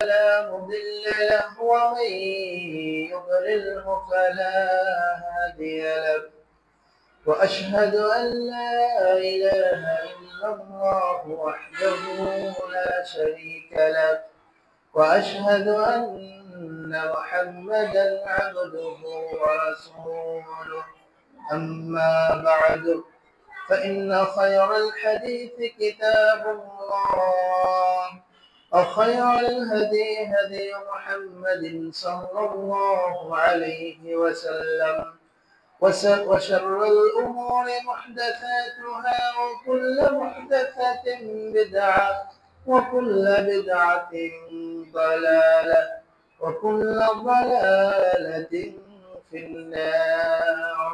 فلا مضل له ومن يضلله فلا هادي له وأشهد أن لا إله إلا الله وحده لا شريك له وأشهد أن محمدا عبده ورسوله أما بعد فإن خير الحديث كتاب الله وخير الهدي هدي محمد صلى الله عليه وسلم وشر الأمور محدثاتها وكل محدثة بدعة وكل بدعة ضلالة وكل ضلالة في النار.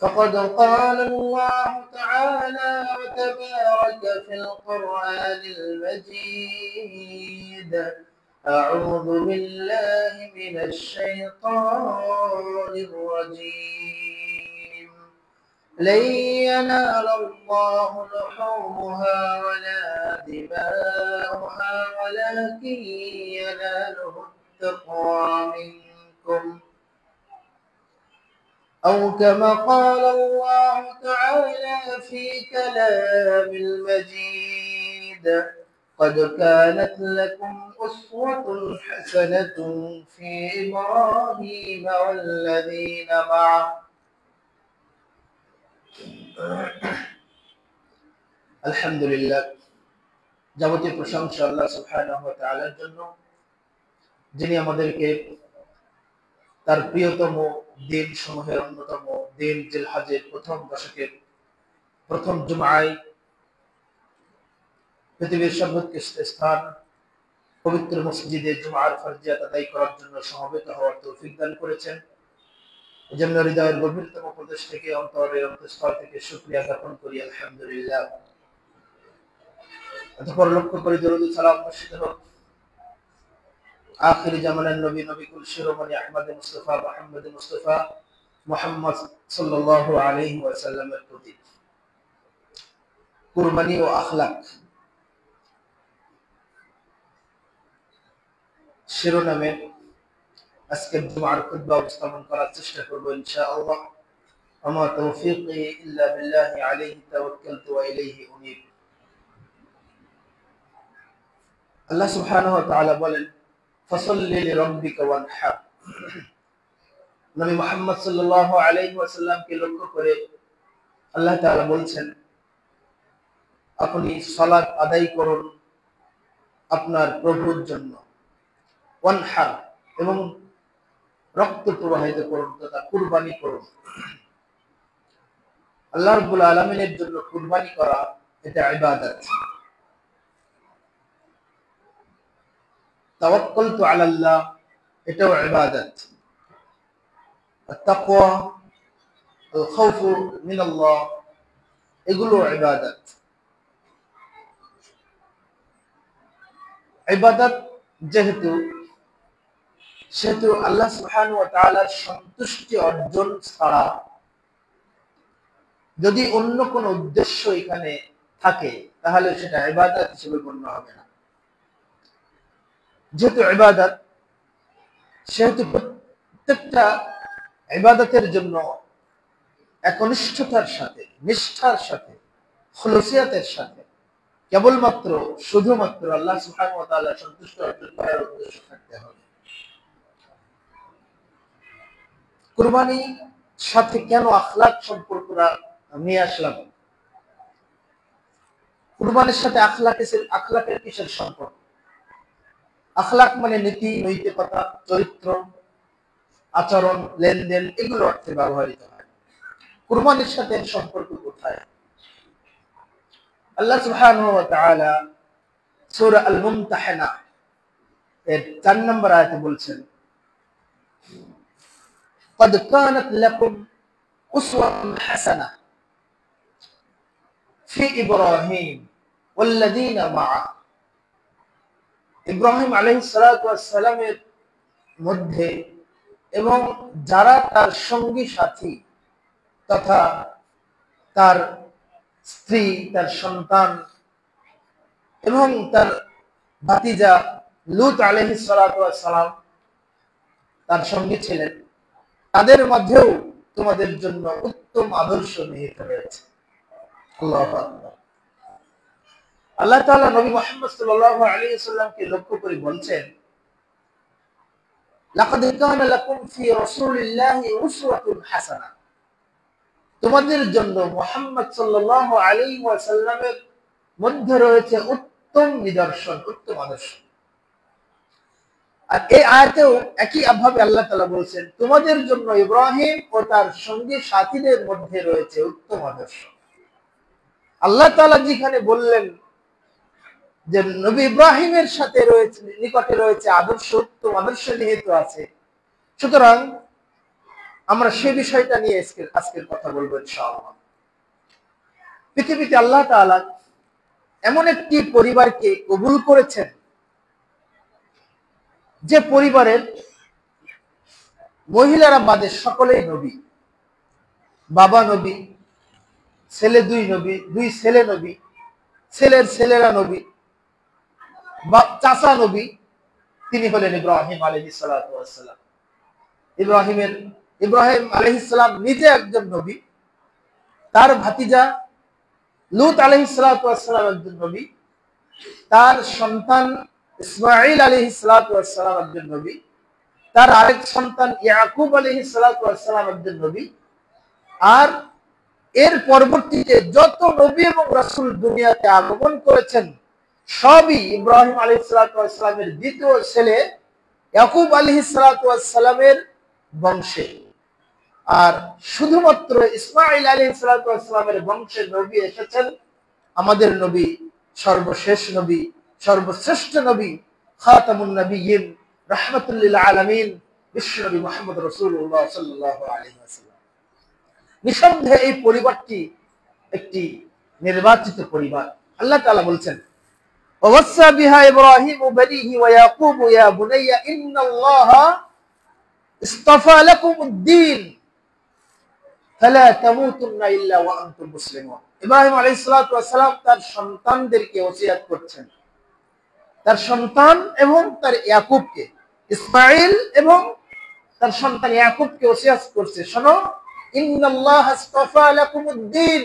فقد قال الله تعالى وتبارك في القرآن المجيد: أعوذ بالله من الشيطان الرجيم. لن ينال الله لحومها ولا دماؤها ولكن يناله التقوى منكم، أو كما قال الله تعالى في كلام المجيد: قد كانت لكم أسوة حسنة في إبراهيم والذين معه আলহামদুলিল্লাহ, যাবতীয় প্রশংসা আল্লাহ সুবহানাহু ওয়া তাআলার জন্য, যিনি আমাদেরকে তার প্রিয়তম দিন সমূহের অন্যতম দিন জিলহজের প্রথম দশকের প্রথম জুমআয় পৃথিবীর সর্বোৎকৃষ্ট স্থান পবিত্র মসজিদে জুমআর ফরজিয়াত আদায় করার জন্য সমবেত হওয়ার তৌফিক দান করেছেন। এজন্য হৃদয়ের গভীরতম প্রদেশ থেকে, অন্তরের অন্তঃস্থল থেকে শুকরিয়া জ্ঞাপন করি আলহামদুলিল্লাহ। অতঃপর লক্ষ্য করি দরুদ সালাম বর্ষিত হোক আখির জামানের নবী নবিকুল শিরোমণি আহমদ মুস্তাফা মুহাম্মদ মুস্তাফা মুহাম্মদ সাল্লাল্লাহু আলাইহি ওয়াসাল্লামের প্রতি। কুরবানি ও আখলাক শিরোনামে আজকের জুমার খুতবা উপস্থাপন করার চেষ্টা করব ইনশাআল্লাহ। আমা তাওফীকি ইল্লা বিল্লাহি আলাইহি তাওয়াক্কালতু ওয়া ইলাইহি উনীব। আল্লাহ সুবহানাহু ওয়া তাআলা বলেন, ফাসাল্লি লিরাব্বিকা ওয়ানহার। নবী মুহাম্মদ সাল্লাল্লাহু আলাইহি ওয়াসাল্লামকে লক্ষ্য করে আল্লাহ তাআলা বলছেন, আপনি সালাত আদায় করুন আপনার প্রভুর জন্য, ওয়ানহার এবং রক্ত প্রবাহিত করুন তথা কুরবানি করুন। আল্লাহ রাব্বুল আলামিনের জন্য কুরবানি করা এটা ইবাদত। তাওয়াক্কালতু আলাল্লাহ এটাও ইবাদত। আত-তাকওয়া, আল খাউফু মিনাল্লাহ এগুলো ইবাদত। ইবাদত যেহেতু আল্লাহ সুবহানাহু ওয়া তাআলার সন্তুষ্টি অর্জন ছাড়া যদি অন্য কোন উদ্দেশ্য এখানে থাকে তাহলে সেটা ইবাদত হিসেবে গণ্য হবে না। যেহেতু ইবাদত, সেহেতু প্রত্যেকটা ইবাদতের জন্য একনিষ্ঠতার সাথে, নিষ্ঠার সাথে, খুলুসিয়াতের সাথে কেবলমাত্র শুধুমাত্র আল্লাহ সুবহানাহু ওয়া তাআলার সন্তুষ্টি অর্জন করার উদ্দেশ্য থাকতে হবে। কুরবানির সাথে কেন আখলাক সম্পর্কটা নিয়ে আসলাম? কুরবানির সাথে আখলাকের কিসের সম্পর্ক? আখলাক মানে নীতি, নৈতিকতা, চরিত্র, আচরণ, লেনদেন এগুলো অর্থে ব্যবহৃত হয়। কুরবানির সাথে এর সম্পর্ক কোথায়? আল্লাহ সুবহানাহু ওয়া তাআলা সূরা আল-মুমতাহিনা এর 4 নম্বর আয়াতে বলছেন, قد كانت لكم أسوة حسنة في إبراهيم والذين معه। ইব্রাহিম আলাইহিস সালাতু ওয়াস সালামের মধ্যে এবং যারা তার সঙ্গী সাথী তথা তার স্ত্রী, তার সন্তান এবং তার ভাতিজা লূত আলাইহিস সালাতু ওয়াস সালাম তার সঙ্গী ছিলেন, তাদের মধ্যেও তোমাদের জন্য উত্তম আদর্শ নিহিত রয়েছে। আল্লাহু আকবার। আল্লাহ তাআলা নবী মুহাম্মদ সাল্লাল্লাহু আলাইহি ওয়াসাল্লামকে লক্ষ্য করে বলছেন, লাকাদ কানা লাকুম ফি রাসূলিল্লাহি উসওয়াতুন হাসানা। তোমাদের জন্য মুহাম্মদ সাল্লাল্লাহু আলাইহি ওয়াসাল্লামের মধ্যে রয়েছে উত্তম নিদর্শন, উত্তম আদর্শ। আর এই আয়াতেও একই ভাবে আল্লাহ তাআলা বলেছেন, তোমাদের জন্য ইব্রাহিম ও তার সঙ্গী সাথীদের মধ্যে রয়েছে উত্তম আদর্শ। আল্লাহ তাআলা যেখানে বললেন যে নবী ইব্রাহিমের সাথে রয়েছে, নিকটে রয়েছে আদর্শ, উত্তম আদর্শ নিহিত আছে, সুতরাং আমরা সে বিষয়টা নিয়ে আজকের কথা বলবো ইনশাআল্লাহ। পৃথিবীতে আল্লাহ তাআলা এমন একটি পরিবারকে কবুল করেছেন, যে পরিবারের মহিলারা বাদে সকলেই নবী। বাবা নবী, ছেলে দুই নবী, দুই ছেলে নবী, ছেলের ছেলেরা নবী, চাচা নবী, তিনি হলেন ইব্রাহিম আলাইহিস সালাতু ওয়াস সালাম। ইব্রাহিম আলাইহিস সালাম নিজে একজন নবী, তার ভাতিজা লূত আলাইহিস সালাতু ওয়াস সালাম একজন নবী, তার সন্তান ইসমাঈল আলাইহিস সালাতু ওয়াস সালাম একজন নবী, তার আরেক সন্তান ইয়াকুব আলাইহিস সালাতু ওয়াস সালাম একজন নবী। আর এর পরবর্তীতে যত নবী এবং রাসূল দুনিয়াতে আগমন করেছেন, সবই ইব্রাহিম আলাইহিস সালাতু ওয়াস সালামের দ্বিতীয় ছেলে ইয়াকুব আলাইহিস সালাতু ওয়াস সালামের বংশে। আর শুধুমাত্র ইসমাঈল আলাইহিস সালাতু ওয়াস সালামের বংশে নবী এসেছেন আমাদের নবী, সর্বশেষ নবী, সর্বশ্রেষ্ঠ নবী, খাতামুন নবিয়্যিন, রাহমাতুল লিল আলামিন, বিশ্বনবী মুহাম্মদ রাসূলুল্লাহ সাল্লাল্লাহু আলাইহি ওয়াসাল্লাম। নিঃসন্দেহে এই পরিবারটি একটি নির্বাচিত পরিবার। আল্লাহ তাআলা বলছেন, ওয়াসা বিহা ইব্রাহিম বানিহি ওয়া ইয়াকুব ইয়া বুনাইয়া ইন্নাল্লাহা ইসতাফা লাকুমুদ-দীন ফালা তামুতুন্না ইল্লা ওয়া আনতুম মুসলিমুন। ইব্রাহিম আলাইহিস সালাতু ওয়াস সালাম তার সন্তানদেরকে ওসিয়ত করছেন, তার সন্তান এবং তার ইয়াকুবকে, ইসমাঈল এবং তার সন্তান ইয়াকুবকে ওসিয়ত করছে, শোনো, ইন্নাল্লাহা ইসতাফা লাকুমুদ-দীন,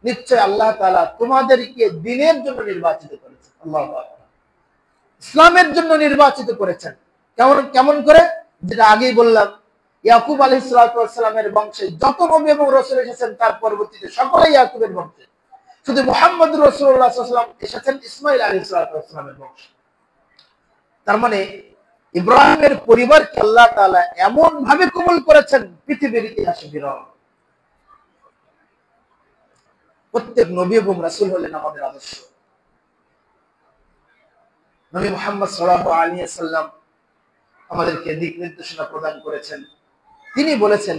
নিশ্চয় আল্লাহ তাআলা তোমাদেরকে দ্বীনের জন্য নির্বাচিত করেছেন। আল্লাহু আকবার। ইসলামের জন্য নির্বাচিত করেছেন। কেমন করে? যেটা আগেই বললাম, ইয়াকুব আলাইহিস সালাতু ওয়াস সালামের বংশে যত নবী এবং রাসূল এসেছেন তার পরবর্তীতে সকলেই ইয়াকুবের বংশে। শুধু মুহাম্মদুর রাসূলুল্লাহ সাল্লাল্লাহু আলাইহি ওয়াসাল্লাম এসেছেন ইসমাঈল আলাইহিস সালাতু ওয়াস সালামের বংশে। তার মানে ইব্রাহিমের পরিবারকে আল্লাহ তাআলা এমন ভাবে কবুল করেছেন, পৃথিবীর ইতিহাসে বিরল। প্রত্যেক নবী এবং রাসূল হলেন আমাদের আদর্শ। নবী মুহাম্মদ সাল্লাল্লাহু আলাইহি ওয়াসাল্লাম আমাদেরকে দিক নির্দেশনা প্রদান করেছেন। তিনি বলেছেন,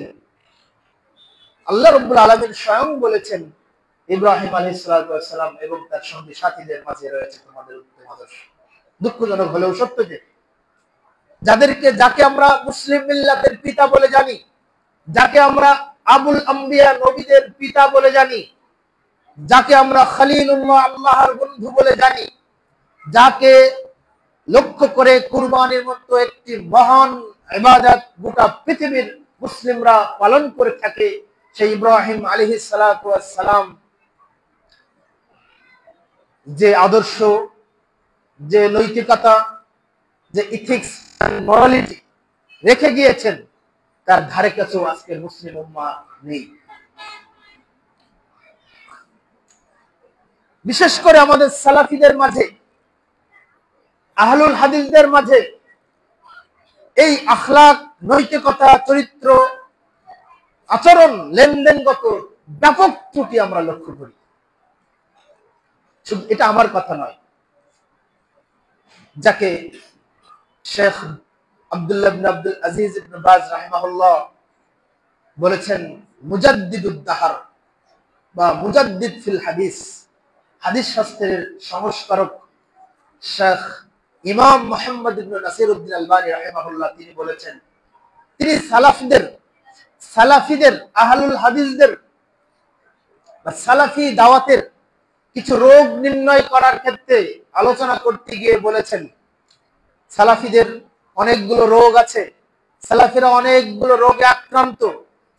আল্লাহ রাব্বুল আলামিন স্বয়ং বলেছেন, ইব্রাহিম আলাইহিস সালাতু ওয়াস সালাম এবং তার সঙ্গী সাথীদের মাঝে রয়েছে তোমাদের উত্তম আদর্শ। দুঃখজনক হলেও সত্য যে যাকে আমরা মুসলিম মিল্লাতের পিতা বলে জানি, যাকে আমরা আবুল আম্বিয়া নবীদের পিতা বলে জানি, যাকে আমরা খলিলুল্লাহ আল্লাহর বন্ধু বলে জানি, যাকে লক্ষ্য করে কুরবানির মতো একটি মহান ইবাদত গোটা পৃথিবীর মুসলিমরা পালন করে থাকে, সেই ইব্রাহিম আলাইহিস সালাতু ওয়াস সালাম যে আদর্শ, যে নৈতিকতা, যে ইথিক্স এন্ড মরালিটি রেখে গিয়েছেন, তার ধারে কাছেও আজকের মুসলিম উম্মাহ নেই। বিশেষ করে আমাদের সালাফিদের মাঝে, আহলুল হাদিসদের মাঝে এই আখলাক, নৈতিকতা, চরিত্র, আচরণ, লেনদেনগত ব্যাপক ত্রুটি আমরা লক্ষ্য করি। শুধু এটা আমার কথা নয়, যাকে শেখ আব্দুল্লাহ ইবনে আব্দুল আজিজ ইবনে বাজ রাহিমাহুল্লাহ বলেছেন মুজাদ্দিদুদ দাহর বা মুজাদ্দিদ ফিল হাদিস, হাদিস শাস্ত্রের সংস্কারক শেখ ইমাম মুহাম্মদ ইবনে নাসিরউদ্দিন আলবানী রাহিমাহুল্লাহ তিনি বলেছেন, তিনি সালাফিদের আহলুল হাদিসদের বা সালাফি দাওয়াতের কিছু রোগ নির্ণয় করার ক্ষেত্রে আলোচনা করতে গিয়ে বলেছেন, সালাফিদের অনেকগুলো রোগ আছে, সালাফিরা অনেকগুলো রোগে আক্রান্ত,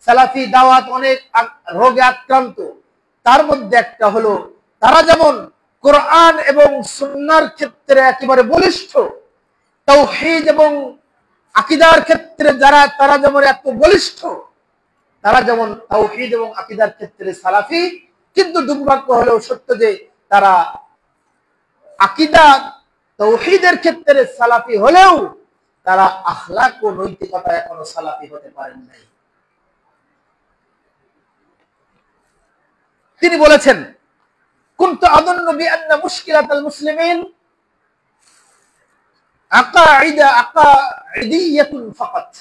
সালাফি দাওয়াত অনেক রোগে আক্রান্ত। তার মধ্যে একটা হলো তারা যেমন কোরআন এবং সুন্নাহর ক্ষেত্রে একেবারে বলিষ্ঠ, তাওহীদ এবং আকীদার ক্ষেত্রে তারা যেমন এত বলিষ্ঠ, তারা যেমন তাওহীদ এবং আকীদার ক্ষেত্রে সালাফি, কিন্তু দুর্ভাগ্য হলেও সত্য যে তারা আকীদা তাওহীদের ক্ষেত্রে সালাফি হলেও তারা আখলাক ও নৈতিকতা এখনো সালাফি হতে পারেন নাই। তিনি বলেছেন, কুনতু আযুন্নু বিআন্না মুশকিলাতাল মুসলিমিন আকাঈদিয়াতুন ফাকাত।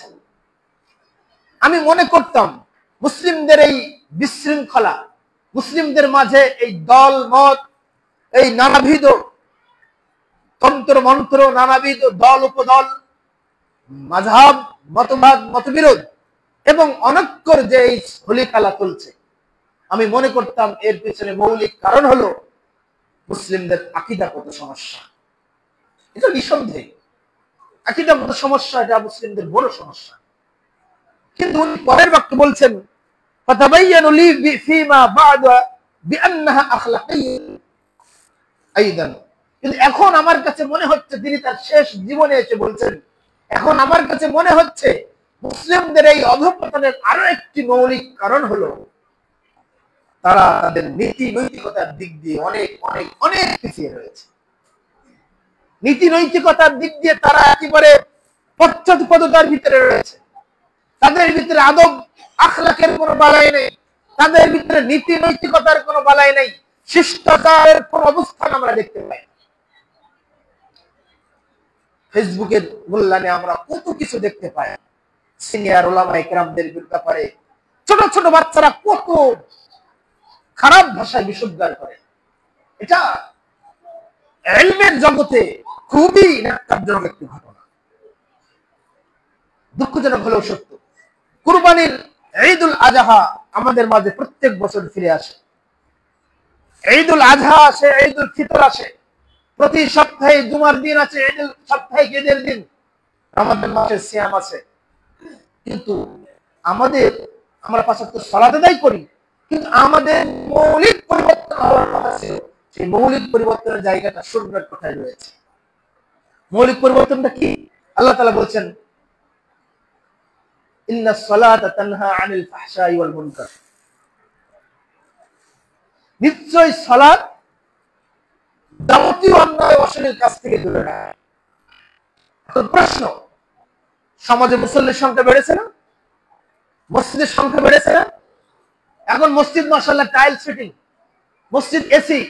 আমি মনে করতাম মুসলিমদের এই বিশৃঙ্খলা, মুসলিমদের মাঝে এই দল মত, এই নানাবিধ তন্ত্র মন্ত্র, নানাবিধ দল উপদল, মাযহাব, মতবাদ, মতবিরোধ এবং অনক্কর যে এই হোলি খেলা চলছে, আমি মনে করতাম এর পিছনে মৌলিক কারণ হলো মুসলিমদের আকীদাগত সমস্যা। এটা নিঃসন্দেহে আকীদাগত সমস্যা, এটা মুসলিমদের বড় সমস্যা। কিন্তু উনি পরের বাক্যে বলছেন, ফাতাবায়ানু লি ফিমা বা'দা বিআন্নাহা আখলাকিয়্যা আইদান। কিন্তু এখন আমার কাছে মনে হচ্ছে, তিনি তার শেষ জীবনে এসে বলছেন, এখন আমার কাছে মনে হচ্ছে মুসলিমদের এই অধঃপতনের আরো একটি মৌলিক কারণ হলো তারা তাদের নীতি নৈতিকতার দিক দিয়ে অনেক অনেক অনেক পিছিয়ে রয়েছে। নীতি নৈতিকতার দিক দিয়ে তারা একেবারে পশ্চাৎপদতার ভিতরে রয়েছে। তাদের ভিতরে আদব আখলাকের কোনো বালাই নেই, তাদের ভিতরে নীতি নৈতিকতার কোনো বালাই নেই, শিষ্টাচারের কোন অবস্থান আমরা দেখতে পাই। ফেসবুকের মূল্যায়নে আমরা কত কিছু দেখতে পাই, সিনিয়র উলামায়ে কেরামদের ব্যাপারে ছোট ছোট বাচ্চারা কত খারাপ ভাষায় বিশুদ্ধার করে। এটা ইলমের জগতে খুবই ন্যাক্কারজনক একটি ঘটনা। দুঃখজনক হলেও সত্য, কুরবানির ঈদুল আজহা আমাদের মাঝে প্রত্যেক বছর ফিরে আসে। ঈদুল আজহা আসে, ঈদুল ফিতর আসে, প্রতি সপ্তাহে জুমার দিন আছে, ঈদুল সাপ্তাহিক ঈদের দিন, রমাদান মাসের সিয়াম আছে। কিন্তু আমরা পাঁচ ওয়াক্ত সালাত আদায় করি, কিন্তু আমাদের মৌলিক পরিবর্তন হওয়ার কথা ছিল, সেই মৌলিক পরিবর্তনের জায়গাটা শূন্যের কোথায় রয়েছে। মৌলিক পরিবর্তনটা কি? আল্লাহ তাআলা বলছেন, ইন্নাস সালাতা তানহা আনিল ফাহশাই ওয়াল মুনকার। নিশ্চয় সালাত যাবতীয় অন্যায় অশ্লীল কাজ থেকে দূরে রাখে। তো প্রশ্ন, সমাজে মুসল্লির সংখ্যা বেড়েছে না? মসজিদের সংখ্যা বেড়েছে না? এখন মসজিদ মাশাআল্লাহ টাইলস ফিটিং, মসজিদ এসি,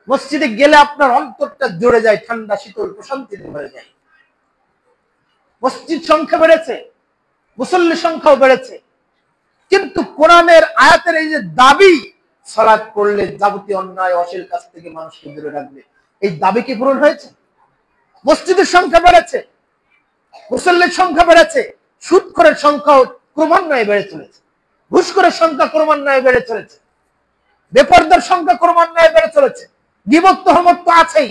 মসজিদে গেলে আপনার অন্তরটা জুড়ে যায়, ঠান্ডা শীতল প্রশান্তিতে ভরে যায়। মসজিদ সংখ্যা বেড়েছে, মুসল্লির সংখ্যাও বেড়েছে, কিন্তু কোরআনের আয়াতের এই যে দাবি, সালাত পড়লে যাবতীয় অন্যায় অশ্লীল কাজ থেকে মানুষকে দূরে রাখবে, এই দাবি কি পূরণ হয়েছে? মসজিদের সংখ্যা বেড়েছে, মুসল্লির সংখ্যা বেড়েছে, সুদখোরের সংখ্যাও ক্রমান্বয়ে বেড়ে চলেছে, ঘুষখোরের সংখ্যা ক্রমান্বয়ে বেড়ে চলেছে, বেপরদার সংখ্যা ক্রমান্বয়ে বেড়ে চলেছে, গীবত তোহমত তো আছেই,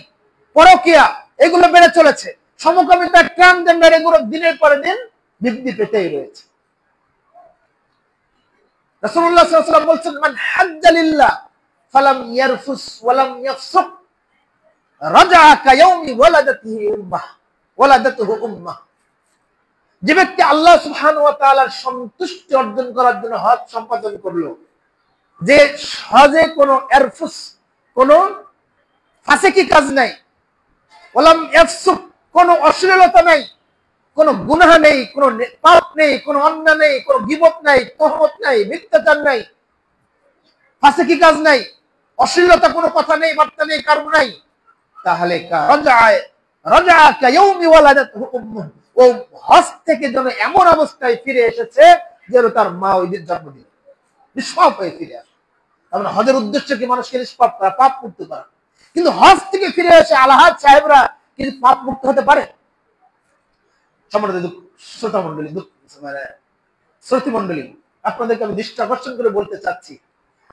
পরকিয়া এগুলো বেড়ে চলেছে, সমকামিতা, ট্রান্সজেন্ডার এগুলো দিনের পরে দিন বৃদ্ধি পেতেই রয়েছে। রাসূলুল্লাহ সাল্লাল্লাহু আলাইহি ওয়াসাল্লাম বলছেন, মান হাজ্জা লিল্লাহ ফালাম ইয়ারফুস ওয়ালাম ইয়াফসুক রাজাআ কায়াউমি ওয়ালাদাতুহু উম্মাহ। যে ব্যক্তি আল্লাহ সুবহানাহু ওয়া তাআলার সন্তুষ্টি অর্জন করার জন্য হজ সম্পাদন করলো, যে হজে কোনো ইয়ারফুস, কোনো ফাসিকি কাজ নাই, ওয়ালাম ইয়াফসুক, কোনো অশ্লীলতা নাই, কোনো গুনাহ নেই, কোনো পাপ নেই, কোনো অন্যায় নেই, কোনো গীবত নাই, তোহমত নাই, মিথ্যাচার নাই, ফাসিকি কাজ নাই, অশ্লীলতা কোনো কথা নেই, বার্তা নেই, কারণ নাই, তাহলে রাজা কায়াউমি ওয়ালাদাতুহু উম্মুহু, ও হজ থেকে যেন এমন অবস্থায় ফিরে এসেছে যেন তার মা ওই দিন জন্ম দিল, নিষ্পাপ হয়ে ফিরে আসে। আমরা হজের উদ্দেশ্য কি মানুষকে নিষ্পাপ করা, পাপ মুক্ত করা, কিন্তু হজ থেকে ফিরে এসে আলহাজ সাহেবরা কিন্তু পাপ মুক্ত হতে পারে? সম্মানিত শ্রোতা মন্ডলী, শ্রোতী মন্ডলী, আপনাদেরকে আমি দৃষ্টি আকর্ষণ করে বলতে চাচ্ছি,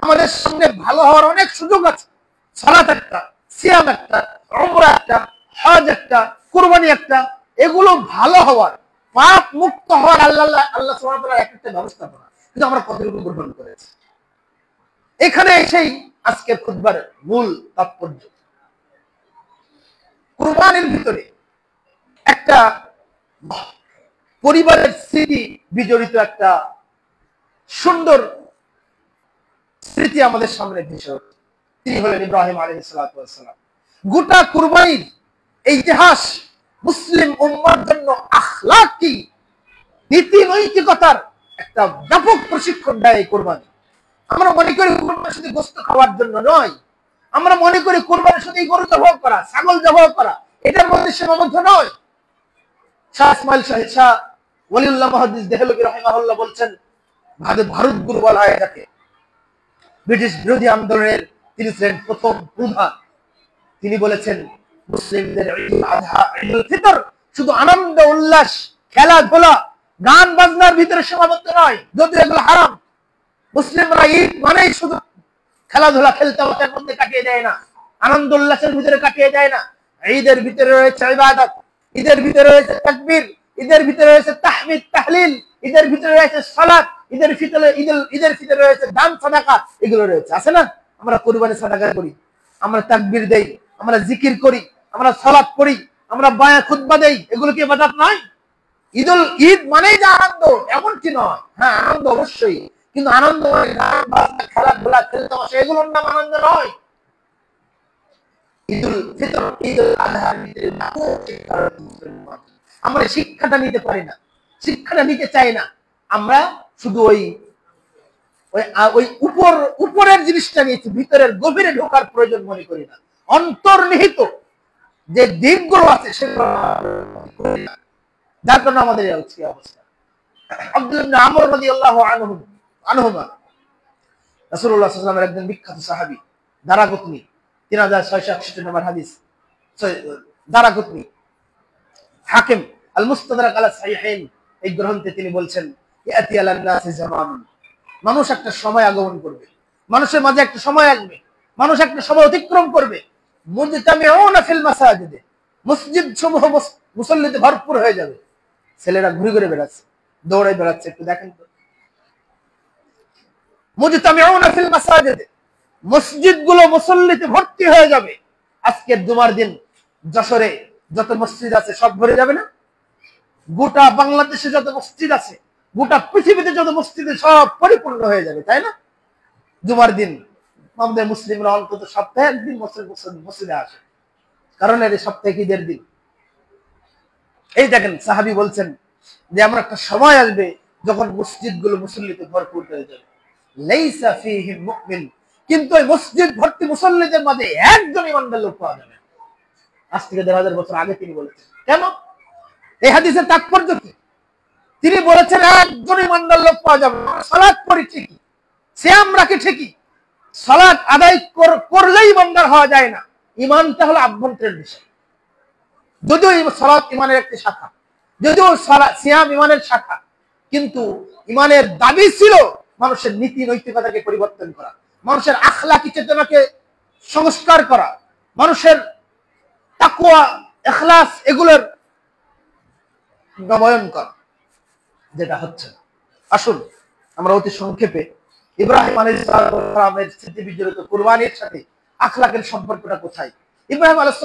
আমাদের সঙ্গে ভালো হওয়ার অনেক সুযোগ আছে। সালাত একটা, সিয়াম একটা, উমরা একটা, হজ একটা, কুরবানি একটা, এগুলো ভালো হওয়ার, পাপ মুক্ত হওয়ার আল্লাহ সুবহানাহু ওয়া তাআলার একটা ব্যবস্থাপনা, কিন্তু আমরা কতটুকু গ্রহণ করেছি? এখানে সেই আজকের খুতবার মূল তাৎপর্য। কুরবানির ভিতরে একটা পরিবারের স্মৃতি বিজড়িত একটা সুন্দর স্মৃতি আমাদের সামনে ভেসে ওঠে। তিনি হলেন ইব্রাহিম আলাইহিস সালাতু ওয়াস সালাম। গোটা কুরবানির এই ইতিহাস মুসলিম উম্মার জন্য আখলাকি নীতি নৈতিকতার একটা ব্যাপক প্রশিক্ষণ দেয় এই কুরবানি। আমরা মনে করি কুরবানি শুধু গোশত খাওয়ার জন্য নয়, আমরা মনে করি কুরবানি শুধু গরু জবাই করা, ছাগল জবাই করা, এটার মধ্যে সীমাবদ্ধ নয়। শাহ ইসমাইল শাহ ওয়ালিউল্লাহ মুহাদ্দিস দেহলভী রাহিমাহুল্লাহ বলছেন, ভারত গুরু বলা হয় যাকে, ব্রিটিশ বিরোধী আন্দোলনের তিনি ছিলেন প্রথম প্রধান। তিনি বলেছেন মুসলিমদের ঈদুল আযহা, ঈদুল ফিতর শুধু আনন্দ উল্লাস, খেলাধুলা, গান বাজনার ভিতরে সীমাবদ্ধ নয়, যদিও এগুলো হারাম। মুসলিমরা ঈদ মানেই শুধু খেলাধুলা, খেলতে ওটার মধ্যে কাটিয়ে দেয় না, আনন্দ উল্লাসের ভিতরে কাটিয়ে দেয় না। ঈদের ভিতরে রয়েছে ইবাদত, ঈদের ভিতরে রয়েছে তাকবীর, ঈদের ভিতরে রয়েছে তাহমিদ তাহলিল, ঈদের ভিতরে রয়েছে সালাত, ঈদের ভিতরে রয়েছে দান সাদাকা, এগুলো রয়েছে, আছে না? আমরা কুরবানি সাদাকা করি, আমরা তাকবীর দেই, আমরা জিকির করি, আমরা সালাত পড়ি, আমরা বায়া খুতবা দেই, এগুলো কি ইবাদত নয়? ঈদ মানেই যে আনন্দ এমন কি নয়, হ্যাঁ আনন্দ অবশ্যই, কিন্তু আনন্দ মানে গান বাজনা, খেলাধুলা, খেলতামাশা, এগুলোর নাম আনন্দ নয়। ঈদুল ফিতর, ঈদুল আযহার ভিতরে আমরা শিক্ষাটা নিতে পারি না, শিক্ষাটা নিতে চাই না। আমরা শুধু ওই উপরের জিনিসটা নিয়েছি, ভিতরের গভীরে ঢোকার প্রয়োজন মনে করি না। অন্তর্নিহিত যে দিকগুলো আছে সেগুলো, যার কারণে আমাদের এই অবস্থা। আব্দুল্লাহ ইবনে আমর রাদিয়াল্লাহু আনহুমা রাসূলুল্লাহ সাল্লাল্লাহু আলাইহি ওয়াসাল্লামের একজন বিখ্যাত সাহাবী, দারাকুতনি 3661 নম্বর হাদিস, দারাকুতনি হাকিম আল মুস্তাদরাক আলা সাহিহাইন এই গ্রন্থে তিনি বলছেন, ইয়াতি আলান নাসি জামানুন, মানুষ একটা সময় আগমন করবে, মানুষের মাঝে একটা সময় আসবে, মানুষ একটা সময় অতিক্রম করবে, মুজতামিউনা ফিল মাসাজিদে, মসজিদ সমূহ মুসল্লিতে ভরপুর হয়ে যাবে। ছেলেরা ঘুরে ঘুরে বেড়াচ্ছে, দৌড়াই বেড়াচ্ছে, একটু দেখেন তো। মুজতামিউনা ফিল মাসাজিদে, মসজিদগুলো মুসল্লিতে ভর্তি হয়ে যাবে। আজকের জুমার দিন যশোরে যত মসজিদ আছে সব ভরে যাবে না? গোটা বাংলাদেশে যত মসজিদ আছে, গোটা পৃথিবীতে যত মসজিদে সব পরিপূর্ণ হয়ে যাবে, তাই না? জুমার দিন আমাদের মুসলিমরা অন্তত সপ্তাহে একদিন মসজিদে আসে, কারণ এর সপ্তাহে ঈদের দিন। এই দেখেন সাহাবী বলছেন যে এমন একটা সময় আসবে যখন মসজিদগুলো মুসল্লিতে ভরপুর হয়ে যাবে, লাইসা ফীহি মুমিন, কিন্তু ওই মসজিদ ভর্তি মুসল্লিদের মাঝে একজন ইমানদার লোক পাওয়া যাবে। আজ থেকে ১,৫০০ বছর আগে তিনি বলেছেন। কেন? এই হাদিসের তাৎপর্য কি? তিনি বলেছেন একজন ইমানদার লোক পাওয়া যাবে। সালাত পড়ি ঠিকই, সিয়াম রাখি ঠিকই, সালাত আদায় করলেই ইমানদার হওয়া যায় না। ইমানটা হলো আভ্যন্তরীণ বিষয়। যদিও সালাত ইমানের একটি শাখা, যদিও সিয়াম ইমানের শাখা, কিন্তু ইমানের দাবি ছিল মানুষের নীতি নৈতিকতাকে পরিবর্তন করা, মানুষের আখলাকি চেতনাকে সংস্কার করা, মানুষের তাকওয়া, ইখলাস এগুলোর নবায়ন করা, যেটা হচ্ছে। আসুন আমরা অতি সংক্ষেপে ইব্রাহিম আলাইহিস সালামের স্মৃতি বিজড়িত কুরবানির সাথে আখলাকের সম্পর্কটা কোথায়। ইব্রাহিম আলাইহিস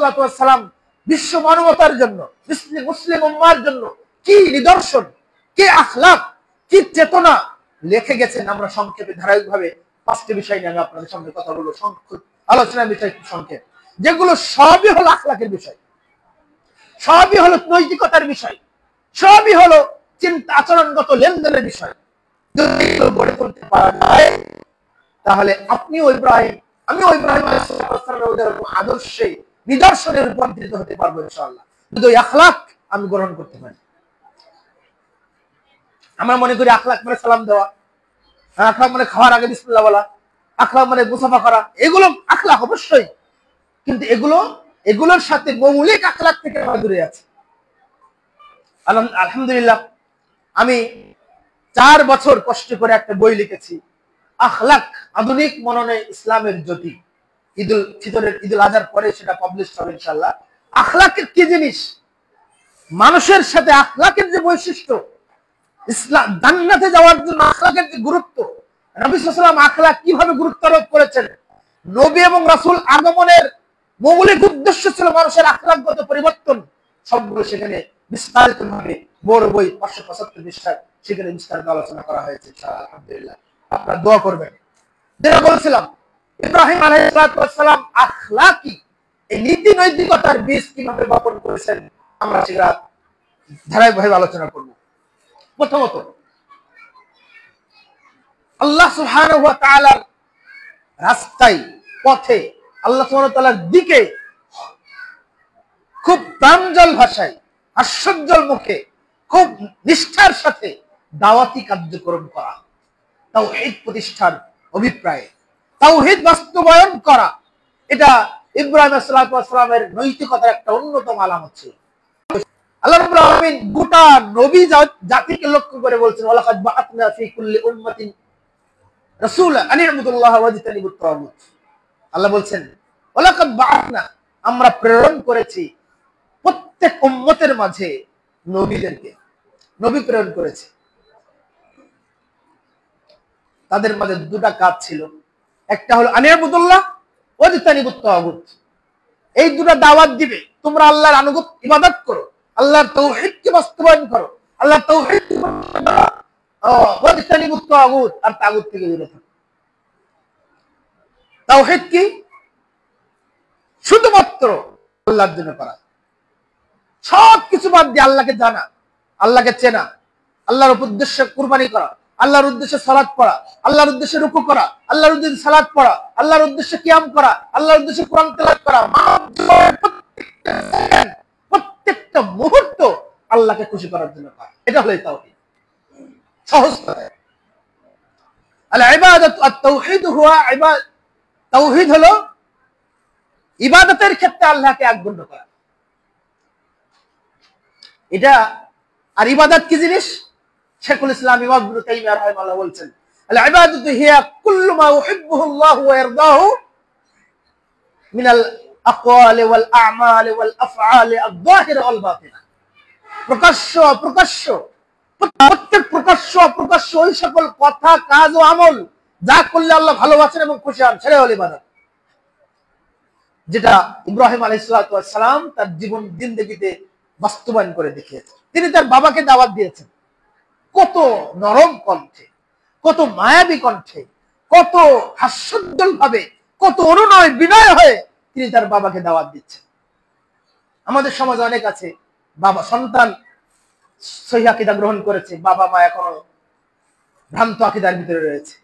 সালাম বিশ্ব মানবতার জন্য, মুসলিম উম্মার জন্য কি নিদর্শন, কি আখলাক, কি চেতনা লিখে গেছেন, আমরা সংক্ষেপে ধারাবাহিকভাবে 5টি বিষয় নিয়ে আমি আপনাদের সামনে কথা বলবো। আলোচনার বিষয় খুব সংক্ষেপ, যেগুলো সবই হলো আখলাকের বিষয়, সবই হলো নৈতিকতার বিষয়, সবই হলো চিন্তা আচরণগত লেনদেনের বিষয়। যদি এগুলো গড়ে তুলতে পারা যায়, তাহলে আপনিও ইব্রাহিম, আমিও ইব্রাহিম আলাইহিস সালামের আদর্শে নিদর্শনে রূপান্তরিত হতে পারবো ইনশাআল্লাহ, যদি ওই আখলাক আমি গ্রহণ করতে পারি। আমরা মনে করি আখলাক মানে সালাম দেওয়া, আখলাক মানে খাওয়ার আগে বিসমিল্লাহ বলা, আখলাক মানে মুসাফা করা, এগুলো আখলাক অবশ্যই, কিন্তু এগুলোর সাথে মৌলিক আখলাক থেকে দূরে আছে। আলহামদুলিল্লাহ আমি 4 বছর কষ্ট করে একটা বই লিখেছি, আখলাক আধুনিক মননে ইসলামের জ্যোতি। ঈদুল ফিতরের, ঈদুল আজহার পরে সেটা পাবলিশ হবে ইনশাআল্লাহ। আখলাকের কি জিনিস, মানুষের সাথে আখলাকের যে বৈশিষ্ট্য, ইসলাম জান্নাতে যাওয়ার জন্য আখলাকের যে গুরুত্ব, নবী সাল্লাল্লাহু আলাইহি ওয়াসাল্লাম আখলাক কিভাবে গুরুত্ব আরোপ করেছেন। নবী এবং রাসূল আগমনের মৌলিক উদ্দেশ্য ছিল মানুষের আখলাকগত পরিবর্তন। সবগুলো সেখানে বিস্তারিতভাবে বড় বই 575 পৃষ্ঠায় সেখানে বিস্তারিত আলোচনা করা হয়েছে। আলহামদুলিল্লাহ, আপনারা দোয়া করবেন। যেটা বলছিলাম, ইব্রাহিম আলাইহিস সালাম আখলাকি, এই নীতি নৈতিকতার বীজ কিভাবে বপন করেছেন আমরা সেটা ধারাবাহিকভাবে আলোচনা করব। প্রথমত, আল্লাহ সুবহানাহু ওয়া তাআলার রাস্তায়, পথে, আল্লাহ সুবহানাহু ওয়া তাআলার দিকে খুব প্রাঞ্জল ভাষায়, হাস্যোজ্জ্বল মুখে, খুব নিষ্ঠার সাথে দাওয়াতি কার্যক্রম করা, তাওহীদ প্রতিষ্ঠার অভিপ্রায়ে তাওহীদ বাস্তবায়ন করা, এটা ইব্রাহিম আলাইহিস সালামের নৈতিকতার একটা অন্যতম আলামত ছিল। আল্লাহ রাব্বুল আলামিন গোটা নবী জাতিকে লক্ষ্য করে বলছেন, ওয়ালাকাদ বাআতনা ফি কুল্লি উম্মাতিন রাসূলা আন ইবুদুল্লাহ ওয়াজতানিবুত তাগুত। আল্লাহ বলছেন, ওয়ালাকাদ বাআতনা, আমরা প্রেরণ করেছি প্রত্যেক উম্মতের মাঝে নবীদেরকে, নবী প্রেরণ করেছে। তাদের মাঝে দুটা কাজ ছিল, একটা হলো আন ইবুদুল্লাহ ওয়াজতানিবুত তাগুত। এই দুটো দাওয়াত দিবে, তোমরা আল্লাহর ইবাদত করো, আল্লাহর তাওহীদকে বাস্তবায়ন করো, আল্লাহর তাওহীদ ওয়াজতানিবুত তাগুত, আর তাগুত থেকে দূরে থাকো। তাওহীদ কি? শুধুমাত্র আল্লাহর জন্য করা, সব কিছু বাদ দিয়ে আল্লাহকে জানা, আল্লাহকে চেনা, আল্লাহর উদ্দেশ্যে কুরবানি করা, আল্লাহর উদ্দেশ্যে সালাত পড়া, আল্লাহর উদ্দেশ্যে রুকু করা, আল্লাহর উদ্দেশ্যে সালাত পড়া, আল্লাহর উদ্দেশ্যে কিয়াম করা, আল্লাহর উদ্দেশ্যে কোরআন তেলাওয়াত করা, প্রত্যেকটা মুহূর্ত আল্লাহকে খুশি করার জন্য করা, এটা হলো তাওহীদ। সহজ কথায় আল ইবাদাতু আত তাওহীদ হুয়া ইবাদ, তাওহীদ হলো ইবাদতের ক্ষেত্রে আল্লাহকে একগণ্য করা। এটা আর ইবাদত কি জিনিস? শেখুল ইসলাম ইমাম ইবনে তাইমিয়া রাহিমাহুল্লাহ বলছেন, আল ইবাদাতু হিয়া কুল্লু মা ইউহিব্বুহু আল্লাহু ওয়া ইয়ারদাহু মিনাল আকওয়ালি ওয়াল আ'মালি ওয়াল আফআলি আয-যাহিরা ওয়াল বাতিনা। প্রকাশ্য অপ্রকাশ্য, প্রত্যেক প্রকাশ্য অপ্রকাশ্য ওই সকল কথা, কাজ ও আমল যা করলে আল্লাহ ভালোবাসেন এবং খুশি হন, সেটাই হলো ইবাদত। যেটা ইব্রাহিম আলাইহিস সালাম তার জীবন জিন্দেগিতে বাস্তবায়ন করে দেখিয়েছেন। তিনি তার বাবাকে দাওয়াত দিয়েছেন, কত নরম কণ্ঠে, কত মায়াবী কণ্ঠে, কত হাস্যোজ্জ্বল ভাবে, কত অনুনয় বিনয় হয়ে তিনি তার বাবাকে দাওয়াত দিচ্ছেন। আমাদের সমাজে অনেক আছে, বাবা সন্তান সহিহ আকীদা গ্রহণ করেছে, বাবা মা এখনো ভ্রান্ত আকীদার ভিতরে রয়েছে।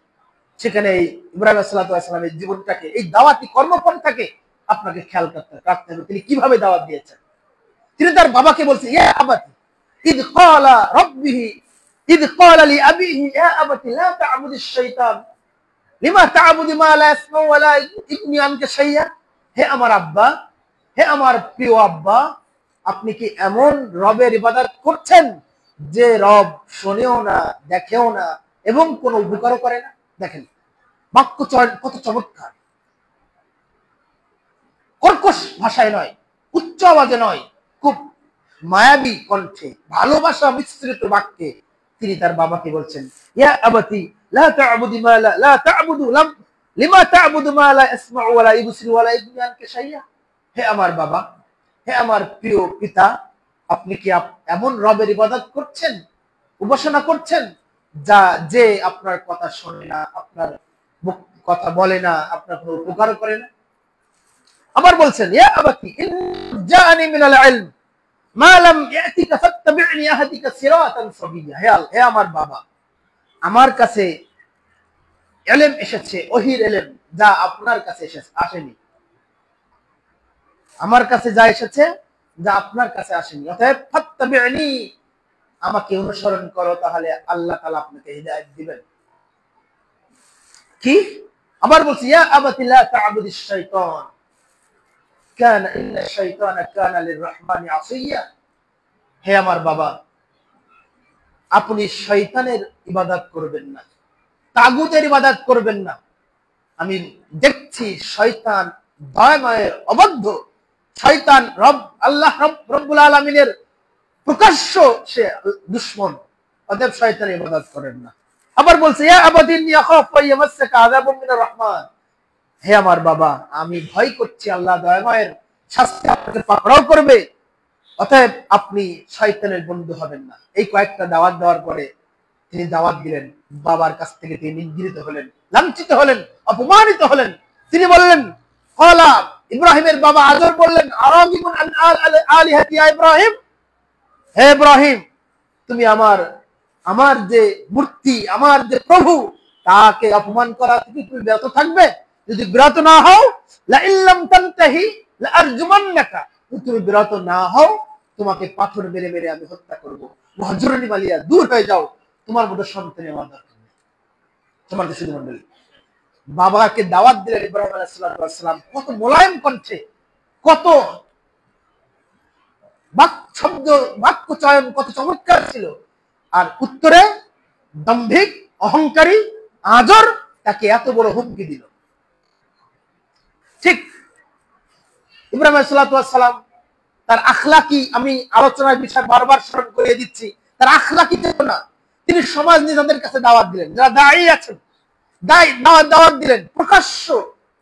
সেখানে ইব্রাহিম আলাইহিস সালামের জীবনটাকে, এই দাওয়াতি কর্মপন্থাকে আপনাকে খেয়াল রাখতে হবে, তিনি কিভাবে দাওয়াত দিয়েছেন। তিনি তার বাবাকে বলছেন, ইয়া আবাতি ইদ ক্বালা রাব্বিহি ইদ ক্বালা লি আবিহি ইয়া আবাতি লা তা'বুদিশ শাইতান লিমা তা'বুদু মা লা ইয়াসমাউ ওয়া লা ইগনি আনকা শাইয়া। হে আমার আব্বা, হে আমার প্রিয় আব্বা, আপনি কি এমন রবের ইবাদত করছেন যে রব শোনেও না, দেখেও না এবং কোনো উপকারও করে না? দেখেন বাক্য চয়ন কত চমৎকার, কর্কশ ভাষায় নয়, উচ্চ আওয়াজে নয়, খুব মায়াবী কণ্ঠে, ভালোবাসা মিশ্রিত বাক্যে তিনি তার বাবাকে বলছেন, ইয়া আবাতি লা তা'বুদু মা লা তা'বুদু লিমা তা'বুদু মা লা ইয়াসমাউ ওয়া লা ইবসিরু ওয়া লা ইগনি আনকা শাইয়া। হে আমার বাবা, হে আমার প্রিয় পিতা, আপনি কি এমন রবের ইবাদত করছেন, উপাসনা করছেন যে আপনার কথা শোনে না, আপনার কথা বলে না, আপনার কোনো উপকার করে না? আবার বলছেন, ইয়া আবাতি ইন জাআনি মিনাল ইলম মা লাম ইয়াতিকা ফাত্তাবি'নি আহদিকা সিরাতান সাবিয়্যা। হে আমার বাবা, আমার কাছে ইলম এসেছে, ওহীর ইলম, যা আপনার কাছে আসেনি। আমার কাছে যা এসেছে, যা আপনার কাছে আসেনি, অতএব ফাত্তাবি'নি, আমাকে অনুসরণ করো, তাহলে আল্লাহ তাআলা আপনাকে হিদায়াত দিবেন। কি? আবার বলছি, ইয়া আবাতি লা তা'বুদিশ শাইতান কানা ইন্নাশ শাইতানা কানা লির-রাহমানি আসিয়া। হে আমার বাবা, আপনি শয়তানের ইবাদত করবেন না, তাগুতের ইবাদত করবেন না। আমি দেখছি শয়তান দয়াময়ের অবাধ্য, শয়তান আল্লাহ রব্বুল আলামিনের প্রকাশ্য সে দুশমন, অতএব শয়তানের ইবাদত করেন না। আবার বলছে ইয়া আবাদি ইন্নী আখাফু ইয়ামাসসাকা আযাবুম মিনার রাহমান, হে আমার বাবা, আমি ভয় করছি আল্লাহ দয়াময়ের শাস্তি আপনাকে পাকড়াও করবে, অতএব আপনি শয়তানের বন্ধু হবেন না। এই কয়েকটা দাওয়াত দেওয়ার পরে তিনি দাওয়াত দিলেন, বাবার কাছ থেকে তিনি নিগৃহীত হলেন, লাঞ্ছিত হলেন, অপমানিত হলেন। তিনি বললেন, ক্বালা, ইব্রাহিমের বাবা আজর বললেন, আরাগিবুন আন আলিহাতি ইয়া ইব্রাহিম, হে ইব্রাহিম, তুমি আমার যে মূর্তি, আমার যে প্রভু, তাকে অপমান করা থেকে তুমি বিরত থাকবে? যদি বিরত না হও, লা ইল্লাম তানতাহি লা আরজুমান্নাকা, তুমি বিরত না হও, তোমাকে পাথর মেরে মেরে আমি হত্যা করব। ওয়াহজুরনি মালিয়া, দূর হয়ে যাও, তোমার মতো সন্তান আমার দরকার নেই। তোমার দেশের মন্ডলী, বাবাকে দাওয়াত দিলেন ইব্রাহিম আলাইহিস সালাম, কত মোলায়েম কণ্ঠে, কত বাক্য চয়ন কত চমৎকার ছিল। আর উত্তরে দম্ভিক অহংকারী আজর তাকে এত বড় হুমকি দিল। ঠিক ইব্রাহিম আলাইহিস সালাম তার আখলাকি, আমি আলোচনার বিষয় বারবার স্মরণ করিয়ে দিচ্ছি, তার আখলাকি ছিল না। তিনি সমাজ নেতাদের কাছে দাওয়াত দিলেন, যারা দায়ী আছেন, দাওয়াত দিলেন, প্রকাশ্য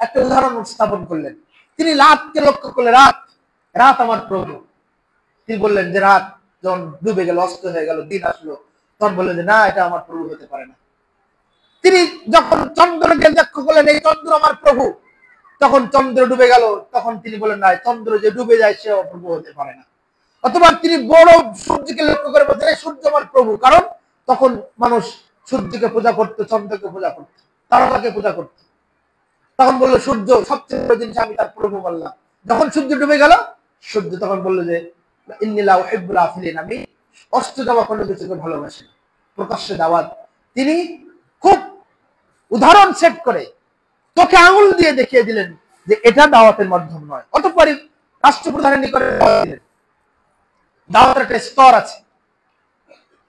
একটা উদাহরণ স্থাপন করলেন। তিনি রাতকে লক্ষ্য করলেন, রাত আমার প্রভু। তিনি বললেন যে রাত যখন ডুবে গেল, অস্ত হয়ে গেল, দিন আসলো, তখন বললেন যে না, এটা আমার প্রভু হতে পারে না। তিনি যখন চন্দ্রকে লক্ষ্য করলেন, এই চন্দ্র আমার প্রভু, তখন চন্দ্র ডুবে গেল, তখন তিনি বললেন না, চন্দ্র যে ডুবে যায় সে প্রভু হতে পারে না। অথবা তিনি বড় সূর্যকে লক্ষ্য করে বলছেন সূর্য আমার প্রভু, কারণ তখন মানুষ সূর্যকে পূজা করতো, চন্দ্রকে পূজা করতো, তারকাকে পূজা করতো। তখন বললো সূর্য সবচেয়ে বড় জিনিস, আমি তার প্রভু বললাম। যখন সূর্য ডুবে গেল, সূর্য তখন বললো যে ইন্নী লা উহিব্বুল আফিলিন, আমি অস্ত যাওয়া কোনো কিছুকে ভালোবাসি না। প্রকাশ্যে দাওয়াত। তিনি খুব উদাহরণ সেট করে তোকে আঙুল দিয়ে দেখিয়ে দিলেন যে এটা দাওয়াতের মাধ্যম নয়। অতঃপর রাষ্ট্রপ্রধানের নিকটে দিলেন, দাওয়াতের একটা স্তর আছে।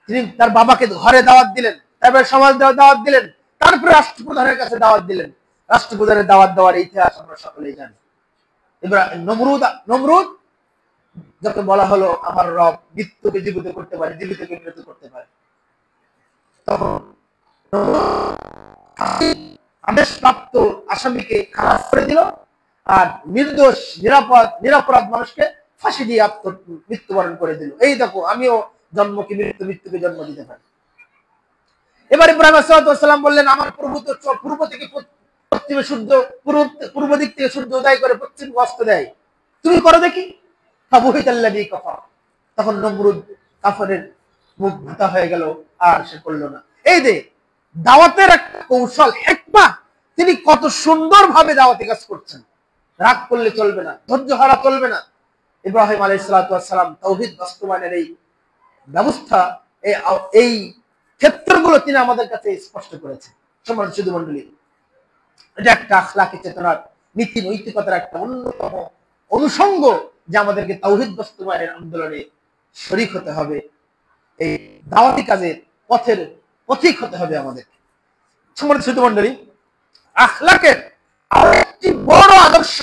তিনি তার বাবাকে ঘরে দাওয়াত দিলেন, তারপরে সমাজ দাওয়াত দিলেন, তারপরে রাষ্ট্রপ্রধানের কাছে দাওয়াত দিলেন। রাষ্ট্রপ্রধানের দাওয়াত দেওয়ার ইতিহাস আমরা সকলেই জানি। এবার নমরুদ যাকে বলা হলো আমার রব মৃত্যুকে জীবিত করতে পারে, জীবিতকে মৃত্যু করতে পারে, তখন আদেশপ্রাপ্ত আসামিকে খালাস করে দিল, আর নির্দোষ নিরাপরাধ মানুষকে ফাঁসি দিয়ে মৃত্যুবরণ করে দিল। এই দেখো, আমিও জন্মকে মৃত্যুকে জন্ম দিতে পারি। এবার ইব্রাহিম আলাইহিস সালাম বললেন, আমার প্রভু তো পূর্ব থেকে পশ্চিমে সূর্য, পূর্ব দিক থেকে সূর্য উদয় করে পশ্চিম অস্ত দেয়, তুমি করো দেখি। তখন নমরুদ কাফেরের মুখ ভুতা হয়ে গেল, আর সে করলো না। এই যে দাওয়াতের একটা কৌশল, হিকমা, তিনি কত সুন্দর ভাবে দাওয়াতি কাজ করছেন। রাগ করলে চলবে না, ধৈর্য হারা চলবে না। ইব্রাহিম আলাইহিস সালাম তাওহীদ বাস্তবায়নের এই ব্যবস্থা, এই ক্ষেত্রগুলো তিনি আমাদের কাছে স্পষ্ট করেছেন। সম্মানিত সুধী মণ্ডলী, এটা একটা আখলাকি চেতনার, নীতি নৈতিকতার একটা অন্যতম অনুষঙ্গ, যে আমাদেরকে তাওহীদ বাস্তবায়নের আন্দোলনে শরীক হতে হবে, এই দাওয়াতি কাজের পথিক হতে হবে আমাদের। সম্মানিত সুধী মণ্ডলী, আখলাকের আরেকটি বড় আদর্শ,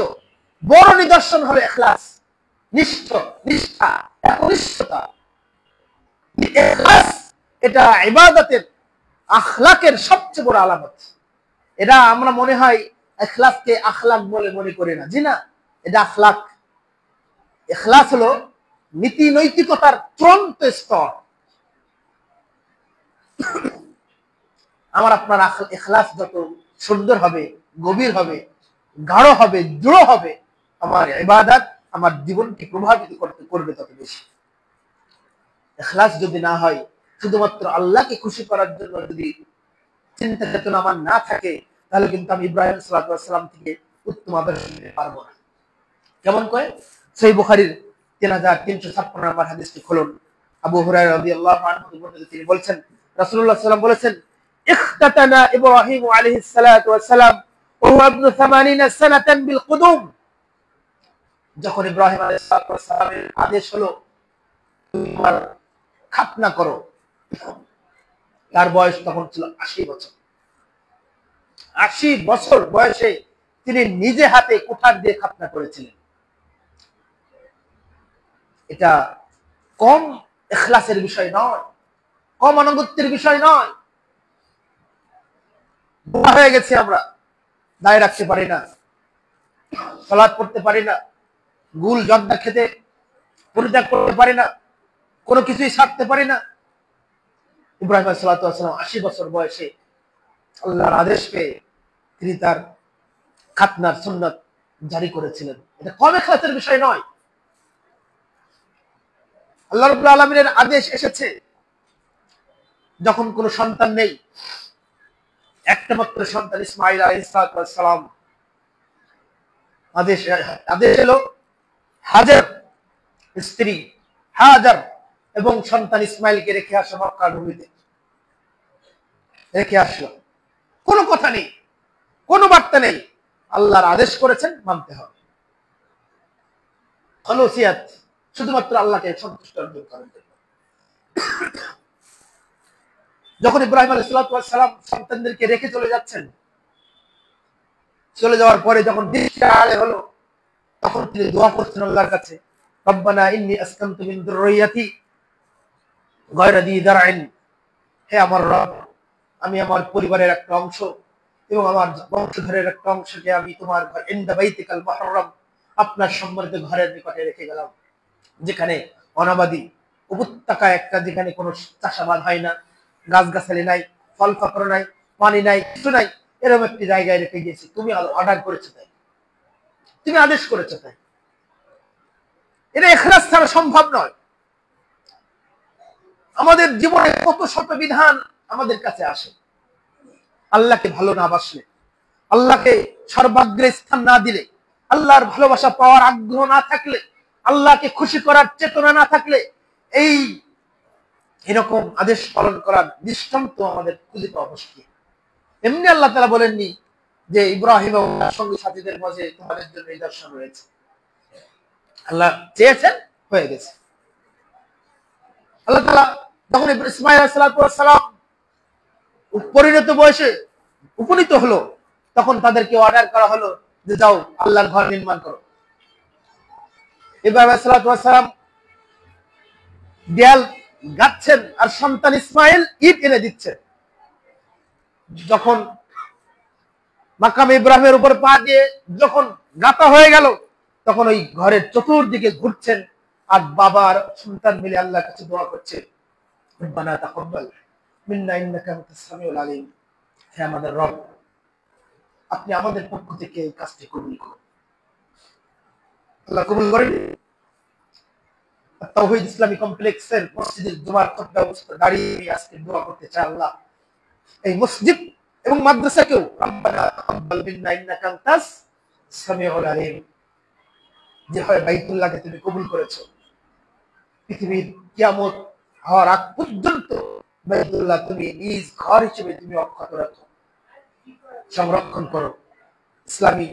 বড় নিদর্শন হলো ইখলাস, নিষ্ঠা, একনিষ্ঠতা। ইখলাস এটা ইবাদতের, আখলাকের সবচেয়ে বড় আলামত। এটা আমরা মনে হয় ইখলাসকে আখলাক বলে মনে করি না, জি না, এটা আখলাক। ইখলাস হলো নীতি নৈতিকতার চূড়ান্ত স্তর। আমার আপনার ইখলাস যত সুন্দর হবে, গভীর হবে, গাঢ় হবে, দৃঢ় হবে, আমার ইবাদত আমার জীবনকে প্রভাবিত করবে তত বেশি। ইখলাস যদি না হয়, শুধুমাত্র আল্লাহকে খুশি করার জন্য যদি চিন্তা চেতনা আমার না থাকে, তাহলে কিন্তু আমি ইব্রাহিম সাল্লাল্লাহু সাল্লাম থেকে উত্তম আদর্শ নিতে পারবো না। কেমন করে? সহিহ বুখারীর 3356 নম্বর হাদিসটি খুলুন। আবু হুরায়রা রাদিয়াল্লাহু আনহু তিনি বলেছেন, রাসূলুল্লাহ সাল্লাল্লাহু আলাইহি ওয়াসাল্লাম বলেছেন, ইখতাতানা ইব্রাহিম আলাইহিস সালাতু ওয়াস সালাম ওয়া হুয়া ইবনু 80 সানাতান বিল কুদুম। যখন ইব্রাহিম আলাইহিস সালামের আদেশ হলো তুমি আমার খাতনা করো, তার বয়স তখন ছিল 80 বছর। 80 বছর বয়সে তিনি নিজে হাতে কুঠার দিয়ে খাতনা করেছিলেন। এটা কম ইখলাসের বিষয় নয়, কম আনুগত্যের বিষয় নয়। বোকা হয়ে গেছি আমরা, দায় রাখতে পারি না, সালাত পড়তে পারি না, গুল জর্দা খেতে পরিত্যাগ করতে পারি না, কোনো কিছুই ছাড়তে পারি না। ইব্রাহিম আলাইহিস সালাতু ওয়াস সালাম 80 বছর বয়সে আল্লাহর আদেশ পেয়ে তিনি তার খাতনার সুন্নাত জারি করেছিলেন। এটা কম ইখলাসের বিষয় নয়। আল্লাহ রাব্বুল আলামিনের আদেশ এসেছে, যখন কোনো সন্তান নেই, একটা মাত্র সন্তান ইসমাঈল আলাইহিস সালাম, আদেশ এলো হাজার স্ত্রী হাজার এবং সন্তান ইসমাইলকে রেখে আসো মক্কার ভূমিতে, রেখে আসলো। কোনো কথা নেই, কোনো বার্তা নেই, আল্লাহর আদেশ করেছেন, মানতে হবে। খলুসিয়াত, শুধুমাত্র আল্লাহকে সন্তুষ্ট অর্জন করার জন্য। যখন ইব্রাহিম আলাইহিস সালাম সন্তানদেরকে রেখে চলে যাচ্ছেন, চলে যাওয়ার পরে যখন দৃষ্টি আড়ালে হলো, তখন তিনি দোয়া করছেন আল্লাহর কাছে, রব্বানা ইন্নী আসকানতু মিন যুররিয়াতি গায়রা যী যারইন, হে আমার রব, আমি আমার পরিবারের একটা অংশ এবং আমার বংশধরের একটা অংশকে আমি তোমার ঘর ইনদা বাইতিকাল মুহাররম, আপনার সম্মানিত ঘরের নিকটে রেখে গেলাম, যেখানে অনাবাদী উপত্যকায় একটা, যেখানে কোনো চাষাবাদ হয় না, গাছগাছালি নাই, ফল ফকর নাই, পানি নাই, কিছু নাই, এরকম একটি জায়গায় রেখে গিয়েছি। তুমি অর্ডার করেছো তাই, তুমি আদেশ করেছো তাই। এটা ইখলাস ছাড়া সম্ভব নয়। আমাদের জীবনে কত শত বিধান আমাদের কাছে আসে, আল্লাহকে ভালো না বাসলে, আল্লাহকে সর্বাগ্রে স্থান না দিলে, আল্লাহর ভালোবাসা পাওয়ার আগ্রহ না থাকলে, আল্লাহকে খুশি করার চেতনা না থাকলে, এরকম আদেশ পালন করার দৃষ্টান্ত আমাদের খুঁজে পাওয়া মুশকিল। এমনি আল্লাহ তাআলা বলেননি যে ইব্রাহিম এবং তার সঙ্গী সাথীদের মাঝে তোমাদের জন্য নিদর্শন রয়েছে। আল্লাহ চেয়েছেন, হয়ে গেছে। আল্লাহ তাআলা যখন ইসমাঈল আলাইহিস সালাম পরিণত বয়সে উপনীত হলো, তখন তাদেরকে অর্ডার করা হলো যে যাও আল্লাহর ঘর নির্মাণ করো। ইব্রাহিম আলাইহিস সালাম দেয়াল গাঁথছেন আর সন্তান ইসমাঈল ইট এনে দিচ্ছে। যখন মাকামে ইব্রাহিমের উপর পা দিয়ে যখন গাঁথা হয়ে গেল, তখন ওই ঘরের চতুর্দিকে ঘুরছেন আর বাবা আর সন্তান মিলে আল্লাহর কাছে দোয়া করছে, রব্বানা তাকাব্বাল মিন্না ইন্নাকা আনতাস সামিউল আলিম, হে আমাদের রব, আপনি আমাদের পক্ষ থেকে এই কাজটি কবুল করুন। আল্লাহ কবুল করেন। তাওহীদ ইসলামী কমপ্লেক্সের মসজিদের জুমার খুতবা অবস্থায় দাঁড়িয়ে আজকে দোয়া করতে চাই, আল্লাহ এই মসজিদ এবং মাদ্রাসাকেও রব্বানা তাকাব্বাল মিন্না ইন্নাকা আনতাস সামিউল আলিম, যে হয় বাইতুল্লাহকে তুমি কবুল করেছো, পৃথিবীর কিয়ামত হওয়ার আগ পর্যন্ত বাইতুল্লাহ তুমি নিজ ঘর হিসেবে তুমি অক্ষত রাখো, সংরক্ষণ করো। ইসলামী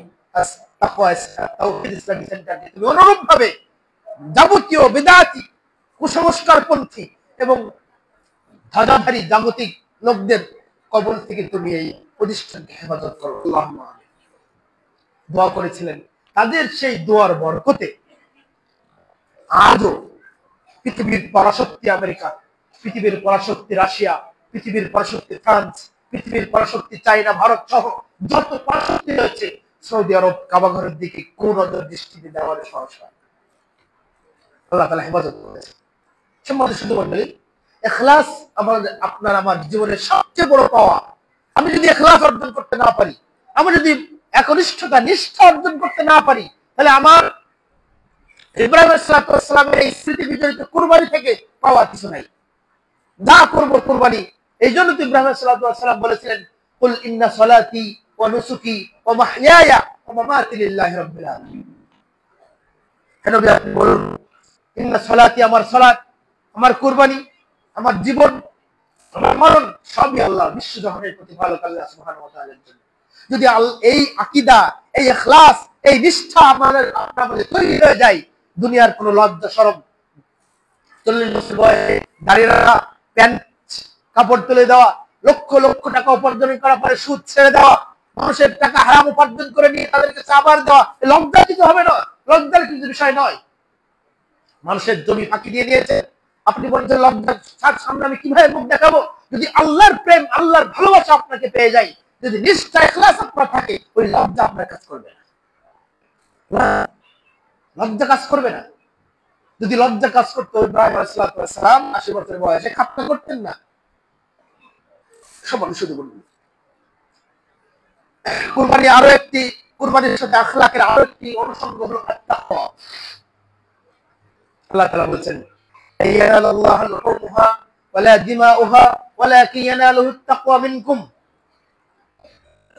তাওহীদ ইসলামী সেন্টারকে তুমি অনুরূপভাবে যাবতীয় বিদআতি, কুসংস্কারপন্থী এবং ধ্বজাধারী জাগতিক লোকদের কবল থেকে তুমি এই প্রতিষ্ঠানকে হেফাজত করো, আল্লাহুম্মা আমিন। দোয়া করেছিলেন, তাদের সেই দোয়ার বরকতে আজও পৃথিবীর পরাশক্তি আমেরিকা, পৃথিবীর পরাশক্তি রাশিয়া, পৃথিবীর পরাশক্তি ফ্রান্স, পৃথিবীর পরাশক্তি চায়না, ভারত সহ যত পরাশক্তি রয়েছে, সৌদি আরব কাবাঘরের দিকে কোন নজর দৃষ্টিতে দেওয়ার সাহস হয়। আল্লাহ তাআলা হেফাজত করেছে। সম্মানিত শুধু মণ্ডলী, ইখলাস আমাদের আপনার আমার জীবনের সবচেয়ে বড় পাওয়া। আমি যদি ইখলাস অর্জন করতে না পারি, আমি যদি একনিষ্ঠতা নিষ্ঠা অর্জন করতে না পারি, তাহলে আমার ইব্রাহিম আলাইহিস সালামের এই স্মৃতি বিজড়িত কুরবানি থেকে পাওয়ার কিছু নাই। যা করব কুরবানি। এই জন্য তো ইব্রাহিম আলাইহিস সালাম বলেছিলেন, কুল ইন্না সলাতি ওয়া নুসুকি ওয়া মাহইয়ায়া ওয়া মামাতি লিল্লাহি রাব্বিল আলামিন। কেন বলুন, ইন্না সলাতি, আমার সালাত, আমার কুরবানি, আমার জীবন, আমার মরণ সবই আল্লাহ বিশ্বজগতের প্রতিপালক আল্লাহ সুবহানাহু ওয়া তাআলার জন্য। যদি এই আকীদা, এই ইখলাস, এই নিষ্ঠা আমাদের তৈরি হয়ে যায়, দুনিয়ার কোনো লজ্জা শরম, 40 বছর বয়সে দাঁড়িয়ে রাখা, প্যান্ট কাপড় তুলে দেওয়া, লক্ষ লক্ষ টাকা উপার্জন করার পরে সুদ ছেড়ে দেওয়া, মানুষের টাকা হারাম উপার্জন করে নিয়ে তাদেরকে চাবার দেওয়া, লজ্জা কিছু হবে না, লজ্জার কিছু বিষয় নয়। মানুষের জমি ফাঁকি দিয়ে দিয়েছে, আপনি বলছেন লজ্জার সামনে আমি কিভাবে মুখ দেখাবো? যদি আল্লাহর প্রেম, আল্লাহর ভালোবাসা আপনাকে পেয়ে যায়, যদি নিষ্ঠা ইখলাস আপনার থাকে, ওই লজ্জা আপনার কাজ করবে না। লজ্জা কাজ করবে না। যদি লজ্জা কাজ করতো, ইব্রাহিম আলাইহিস সালাম 80 বছর বয়সে খাতনা করতেন না? সমান শুধু বলুন। কুরবানি আরো একটি, কুরবানির সাথে আখলাকের আরো একটি অনুষঙ্গ হলো তাকওয়া। আল্লাহ তাআলা বলেছেন, ইয়ানালাল্লাহু লুহুমুহা ওয়ালা দিমাউহা ওয়ালাকিন ইয়ানালুহু তাকওয়া মিনকুম।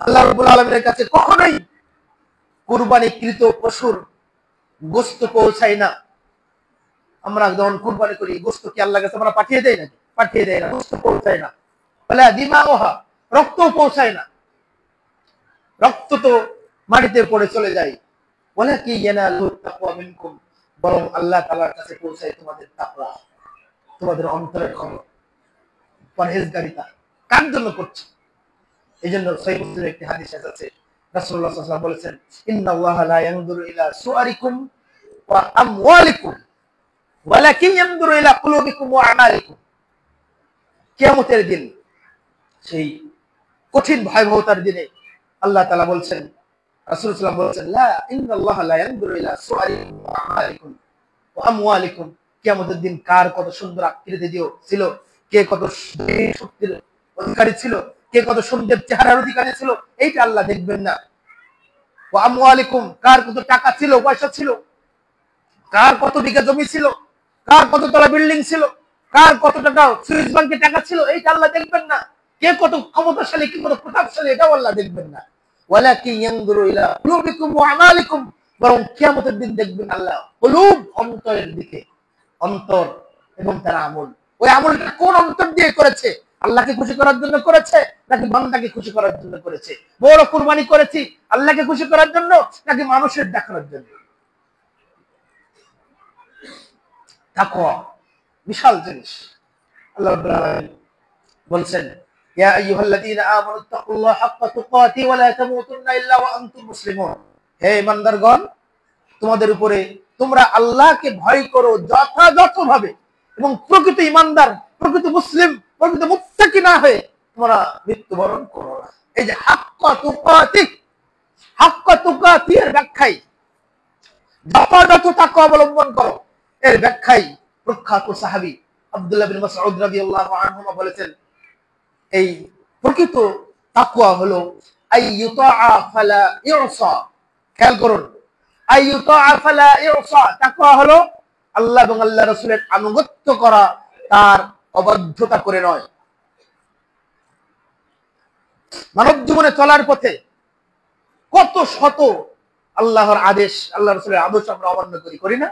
আল্লাহ রাব্বুল আলামিনের কাছে কখনোই কুরবানিকৃত পশুর গোশত পৌঁছায় না। আমরা যখন কুরবানি করি, গোশত কি আল্লাহর কাছে আমরা পাঠিয়ে দেই নাকি? পাঠিয়ে দেয় না, গোশত পৌঁছায় না। ওয়ালা দিমাউহা, রক্তও পৌঁছায় না, রক্ত তো মাটিতে পড়ে চলে যায়। ওয়ালাকিন ইয়ানালুহু তাকওয়া মিনকুম, বরং আল্লাহ তাআলার কাছে পৌঁছায় তোমাদের তাকওয়া, তোমাদের অন্তরের খবর, পরহেজগারিতা। কার জন্য করছো? এই জন্য সহিহ মুসলিমের একটি হাদিস আছে, রাসূলুল্লাহ সাল্লাল্লাহু আলাইহি ওয়াসাল্লাম বলেছেন, ইন্নাল্লাহা লা ইয়ানজুরু ইলা সুআরিকুম ওয়া আমওয়ালিকুম ওয়ালাকিন ইয়ানজুরু ইলা কুলুবিকুম ওয়া আমালিকুম। কিয়ামতের দিন, সেই কঠিন ভয়াবহতার দিনে আল্লাহ তাআলা বলছেন, রাসূল সাল্লাল্লাহু আলাইহি ওয়াসাল্লাম বলছেন, লা ইন্নাল্লাহা লা ইয়ানজুরু ইলা সুআরিকুম ওয়া আমালিকুম ওয়া আমওয়ালিকুম। কিয়ামতের দিন কার কত সুন্দর আকৃতি ছিল, কে কত শক্তির অধিকারী ছিল, কে কত সুন্দর চেহারার অধিকারী ছিল, এইটা আল্লাহ দেখবেন না। ওয়া আমওয়ালিকুম, কার কত টাকা ছিল, পয়সা ছিল, কার কত বিঘা জমি ছিল, কার কত তলা বিল্ডিং ছিল, কার কত টাকা সুইস ব্যাংকে টাকা ছিল, এইটা আল্লাহ দেখবেন না। কে কত ক্ষমতাশালী, কে কত প্রতাপশালী, এটাও আল্লাহ দেখবেন না। ওয়ালাকিন ইয়ানজুরু ইলা কুলুবিকুম ওয়া আমালিকুম, বরং কিয়ামতের দিন দেখবেন আল্লাহ কুলুব, অন্তরের দিকে, অন্তর এবং তার আমল। ওই আমলটা কোন অন্তর দিয়ে করেছে? আল্লাহকে খুশি করার জন্য করেছে নাকি বান্দাকে খুশি করার জন্য করেছে? বড় কুরবানি করেছি আল্লাহকে খুশি করার জন্য নাকি মানুষের দেখানোর জন্য? তাকওয়া বিশাল জিনিস। আল্লাহ রাব্বুল আলামিন বলছেন, ইয়া আইয়ুহাল্লাযীনা আমানু তাকুল্লাহা হাক্কা তুকাতি ওয়া লা তামুতুন্না ইল্লা ওয়া আনতুম মুসলিমুন। হে ইমানদারগণ, তোমাদের উপরে তোমরা আল্লাহকে ভয় করো যথাযথভাবে, এবং প্রকৃত ইমানদার, প্রকৃত মুসলিম, প্রকৃত মুত্তাকি না হয়ে তোমরা মৃত্যুবরণ করো না। এই যে হাক্কা তুকাতি, হাক্কা তুকাতি এর ব্যাখ্যাই যথাযথ তাকওয়া অবলম্বন করো, এর ব্যাখ্যাই প্রখ্যাত সাহাবী আব্দুল্লাহ বিন মাসউদ রাদিয়াল্লাহু আনহু বলেছেন, এই প্রকৃত তাকওয়া হলো আইয়ুতাআ ফালা ইউসা। খেয়াল করুন, আইয়ুতাআ ফালা ইউসা, তাকওয়া হলো আল্লাহ এবং আল্লাহ রাসূলের আনুগত্য করা, তার অবাধ্যতা করে নয়। মানব জীবনে চলার পথে কত শত আল্লাহর আদেশ, আল্লাহ রাসূলের আদেশ আমরা অমান্য করি না?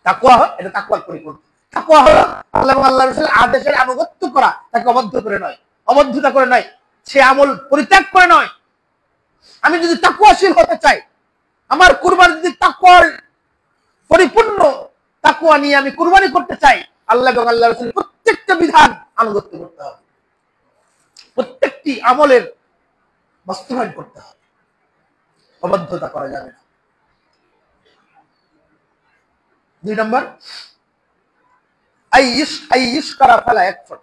তাকওয়া, এটা তাকওয়ার পরিপূর্ণ। তাকওয়া হলো আল্লাহ এবং আল্লাহ রাসূলের আদেশের আনুগত্য করা, তাকে অবাধ্য করে নয়, অবাধ্যতা করে নয়, সে আমল পরিত্যাগ করে নয়। আমি যদি তাকওয়াশীল হতে চাই, আমার কুরবানি যদি তাকওয়ার পরিপূর্ণ তাকওয়া নিয়ে আমি কুরবানি করতে চাই, আল্লাহ এবং আল্লাহ রাসূলের প্রত্যেকটা বিধান আনুগত্য করতে হবে, প্রত্যেকটি আমলের বাস্তবায়ন করতে হবে, অবাধ্যতা করা যাবে না। 2 নম্বর, আইয়ুশকারা ফালা ইয়াকফুর,